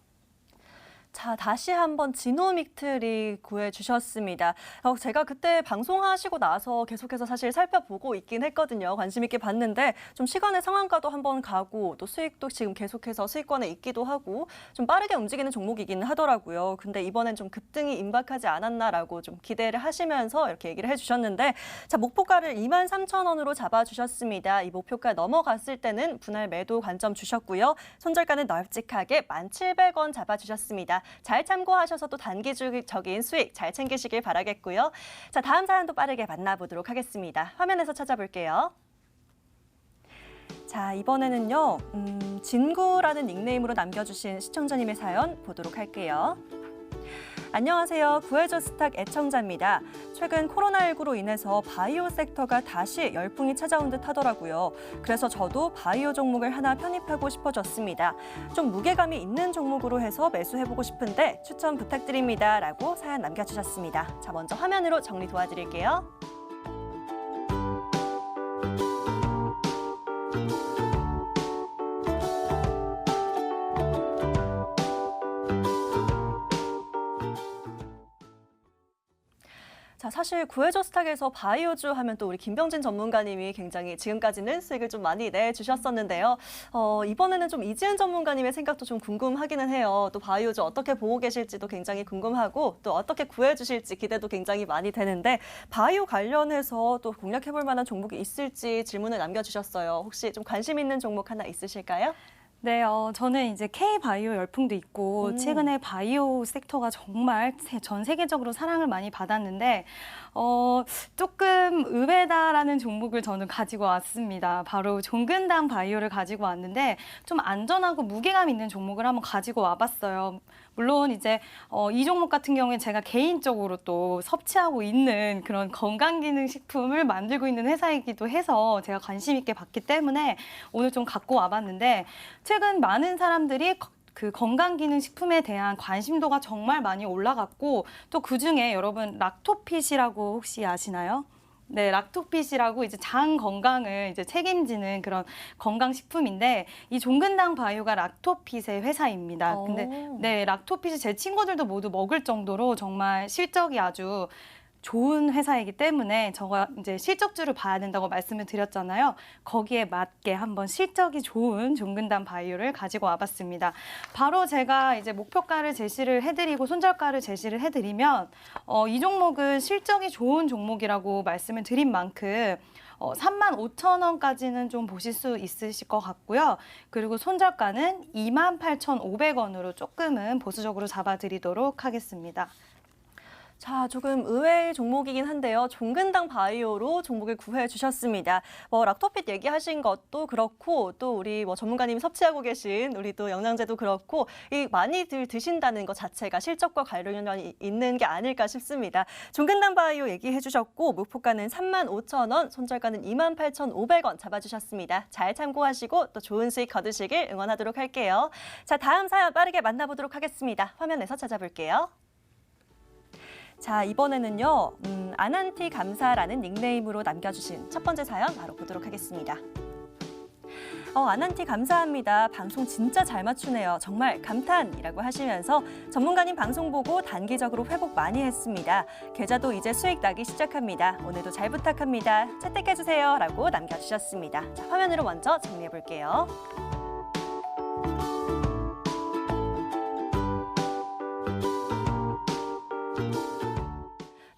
A: 자, 다시 한번 지노믹틀이 구해주셨습니다. 제가 그때 방송하시고 나서 계속해서 사실 살펴보고 있긴 했거든요. 관심 있게 봤는데 좀 시간의 상한가도 한번 가고 또 수익도 지금 계속해서 수익권에 있기도 하고 좀 빠르게 움직이는 종목이긴 하더라고요. 근데 이번엔 좀 급등이 임박하지 않았나라고 좀 기대를 하시면서 이렇게 얘기를 해주셨는데 자, 목표가를 23,000원으로 잡아주셨습니다. 이 목표가 넘어갔을 때는 분할 매도 관점 주셨고요. 손절가는 널찍하게 1,700원 잡아주셨습니다. 잘 참고하셔서 또 단기적인 수익 잘 챙기시길 바라겠고요. 자, 다음 사연도 빠르게 만나보도록 하겠습니다. 화면에서 찾아볼게요. 자, 이번에는요. 진구라는 닉네임으로 남겨주신 시청자님의 사연 보도록 할게요. 안녕하세요. 구해줘 스탁 애청자입니다. 최근 코로나19로 인해서 바이오 섹터가 다시 열풍이 찾아온 듯 하더라고요. 그래서 저도 바이오 종목을 하나 편입하고 싶어졌습니다. 좀 무게감이 있는 종목으로 해서 매수해보고 싶은데 추천 부탁드립니다. 라고 사연 남겨주셨습니다. 자, 먼저 화면으로 정리 도와드릴게요. 자, 사실 구해줘 스탁에서 바이오주 하면 또 우리 김병진 전문가님이 굉장히 지금까지는 수익을 좀 많이 내주셨었는데요. 이번에는 좀 이지은 전문가님의 생각도 좀 궁금하기는 해요. 또 바이오주 어떻게 보고 계실지도 굉장히 궁금하고 또 어떻게 구해주실지 기대도 굉장히 많이 되는데 바이오 관련해서 또 공략해볼 만한 종목이 있을지 질문을 남겨주셨어요. 혹시 좀 관심 있는 종목 하나 있으실까요?
C: 네, 저는 이제 K-바이오 열풍도 있고 최근에 바이오 섹터가 정말 전 세계적으로 사랑을 많이 받았는데 조금 의외다라는 종목을 저는 가지고 왔습니다. 바로 종근당 바이오를 가지고 왔는데 좀 안전하고 무게감 있는 종목을 한번 가지고 와봤어요. 물론 이제 이 종목 같은 경우에 제가 개인적으로 또 섭취하고 있는 그런 건강기능식품을 만들고 있는 회사이기도 해서 제가 관심 있게 봤기 때문에 오늘 좀 갖고 와봤는데 최근 많은 사람들이 그 건강기능식품에 대한 관심도가 정말 많이 올라갔고 또 그중에 여러분 락토핏이라고 혹시 아시나요? 네, 락토핏이라고 이제 장 건강을 이제 책임지는 그런 건강식품인데 이 종근당 바이오가 락토핏의 회사입니다. 근데 네, 락토핏이 제 친구들도 모두 먹을 정도로 정말 실적이 아주 좋은 회사이기 때문에 제가 이제 실적주를 봐야 된다고 말씀을 드렸잖아요. 거기에 맞게 한번 실적이 좋은 종근당 바이오를 가지고 와봤습니다. 바로 제가 이제 목표가를 제시를 해드리고 손절가를 제시를 해드리면 이 종목은 실적이 좋은 종목이라고 말씀을 드린 만큼 35,000원까지는 좀 보실 수 있으실 것 같고요. 그리고 손절가는 28,500원으로 조금은 보수적으로 잡아드리도록 하겠습니다.
A: 자, 조금 의외의 종목이긴 한데요. 종근당 바이오로 종목을 구해 주셨습니다. 락토핏 얘기하신 것도 그렇고 또 우리 전문가님이 섭취하고 계신 우리 또 영양제도 그렇고 많이들 드신다는 것 자체가 실적과 관련이 있는 게 아닐까 싶습니다. 종근당 바이오 얘기해 주셨고 목표가는 35,000원, 손절가는 28,500원 잡아주셨습니다. 잘 참고하시고 또 좋은 수익 거두시길 응원하도록 할게요. 자, 다음 사연 빠르게 만나보도록 하겠습니다. 화면에서 찾아볼게요. 자, 이번에는요, 아난티 감사라는 닉네임으로 남겨주신 첫 번째 사연 바로 보도록 하겠습니다. 아난티 감사합니다. 방송 진짜 잘 맞추네요. 정말 감탄이라고 하시면서 전문가님 방송 보고 단기적으로 회복 많이 했습니다. 계좌도 이제 수익 나기 시작합니다. 오늘도 잘 부탁합니다. 채택해주세요. 라고 남겨주셨습니다. 자, 화면으로 먼저 정리해 볼게요.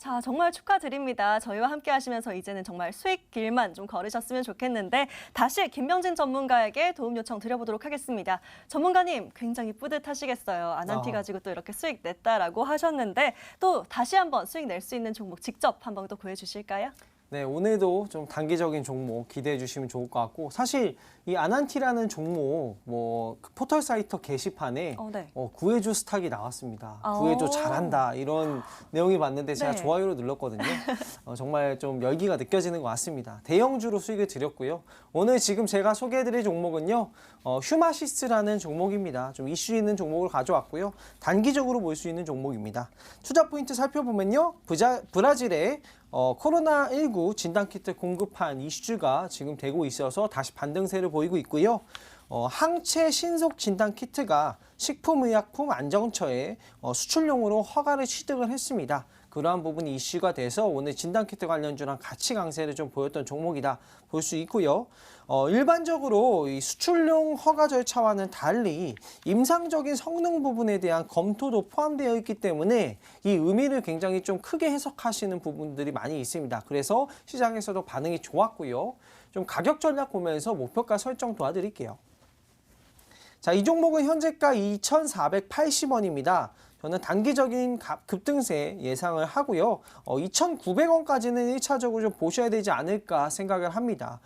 A: 자, 정말 축하드립니다. 저희와 함께 하시면서 이제는 정말 수익 길만 좀 걸으셨으면 좋겠는데 다시 김병진 전문가에게 도움 요청 드려보도록 하겠습니다. 전문가님 굉장히 뿌듯하시겠어요. 아난티 가지고 또 이렇게 수익 냈다라고 하셨는데 또 다시 한번 수익 낼 수 있는 종목 직접 한번 또 구해주실까요?
B: 네, 오늘도 좀 단기적인 종목 기대해 주시면 좋을 것 같고 사실 이 아난티라는 종목 그 포털 사이트 게시판에
A: 네.
B: 구해줘 스탁이 나왔습니다. 구해줘 잘한다 이런 내용이 봤는데 제가
A: 네.
B: 좋아요로 눌렀거든요. 정말 좀 열기가 느껴지는 것 같습니다. 대형주로 수익을 드렸고요. 오늘 지금 제가 소개해드릴 종목은요. 휴마시스라는 종목입니다. 좀 이슈 있는 종목을 가져왔고요. 단기적으로 볼 수 있는 종목입니다. 투자 포인트 살펴보면요. 브라질의 코로나19 진단키트 공급한 이슈가 지금 되고 있어서 다시 반등세를 보이고 있고요. 항체 신속 진단키트가 식품의약품 안정처에 수출용으로 허가를 취득을 했습니다. 그러한 부분이 이슈가 돼서 오늘 진단키트 관련주랑 같이 강세를 좀 보였던 종목이다 볼 수 있고요. 일반적으로 이 수출용 허가 절차와는 달리 임상적인 성능 부분에 대한 검토도 포함되어 있기 때문에 이 의미를 굉장히 좀 크게 해석하시는 부분들이 많이 있습니다. 그래서 시장에서도 반응이 좋았고요. 좀 가격 전략 보면서 목표가 설정 도와드릴게요. 자, 이 종목은 현재가 2,480원입니다. 저는 단기적인 급등세 예상을 하고요. 2,900원까지는 1차적으로 좀 보셔야 되지 않을까 생각을 합니다.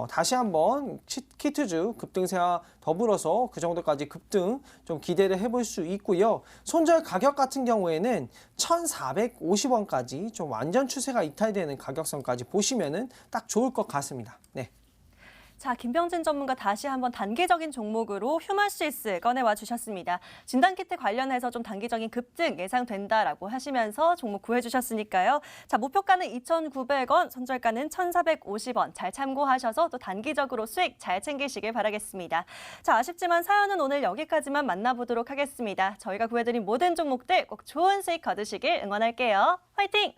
B: 다시 한번 키트주 급등세와 더불어서 그 정도까지 급등 좀 기대를 해볼 수 있고요. 손절 가격 같은 경우에는 1,450원까지 좀 완전 추세가 이탈되는 가격선까지 보시면은 딱 좋을 것 같습니다. 네.
A: 자, 김병진 전문가 다시 한번 단기적인 종목으로 휴마시스 꺼내와 주셨습니다. 진단키트 관련해서 좀 단기적인 급등 예상된다라고 하시면서 종목 구해주셨으니까요. 자, 목표가는 2,900원, 손절가는 1,450원. 잘 참고하셔서 또 단기적으로 수익 잘 챙기시길 바라겠습니다. 자, 아쉽지만 사연은 오늘 여기까지만 만나보도록 하겠습니다. 저희가 구해드린 모든 종목들 꼭 좋은 수익 거두시길 응원할게요. 화이팅!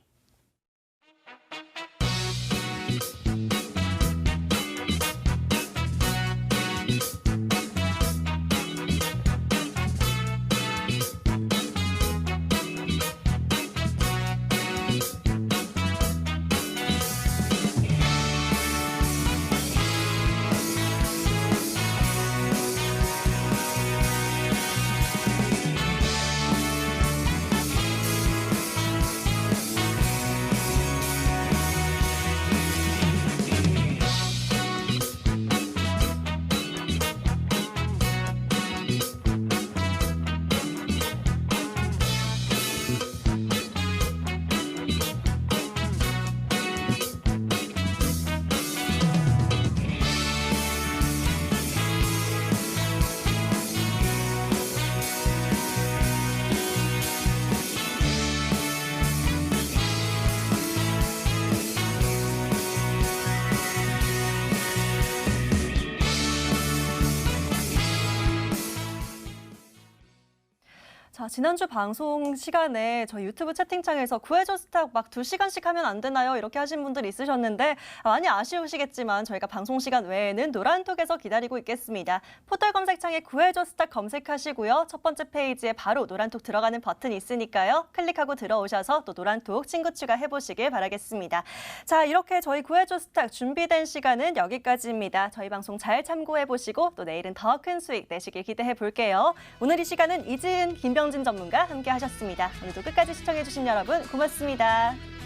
A: 지난주 방송 시간에 저희 유튜브 채팅창에서 구해줘 스탁 막 2시간씩 하면 안 되나요? 이렇게 하신 분들이 있으셨는데 많이 아쉬우시겠지만 저희가 방송 시간 외에는 노란톡에서 기다리고 있겠습니다. 포털 검색창에 구해줘 스탁 검색하시고요. 첫 번째 페이지에 바로 노란톡 들어가는 버튼이 있으니까요. 클릭하고 들어오셔서 또 노란톡 친구 추가해보시길 바라겠습니다. 자, 이렇게 저희 구해줘 스탁 준비된 시간은 여기까지입니다. 저희 방송 잘 참고해보시고 또 내일은 더 큰 수익 내시길 기대해 볼게요. 오늘 이 시간은 이지은, 김병진 전문가 함께 하셨습니다. 오늘도 끝까지 시청해주신 여러분 고맙습니다.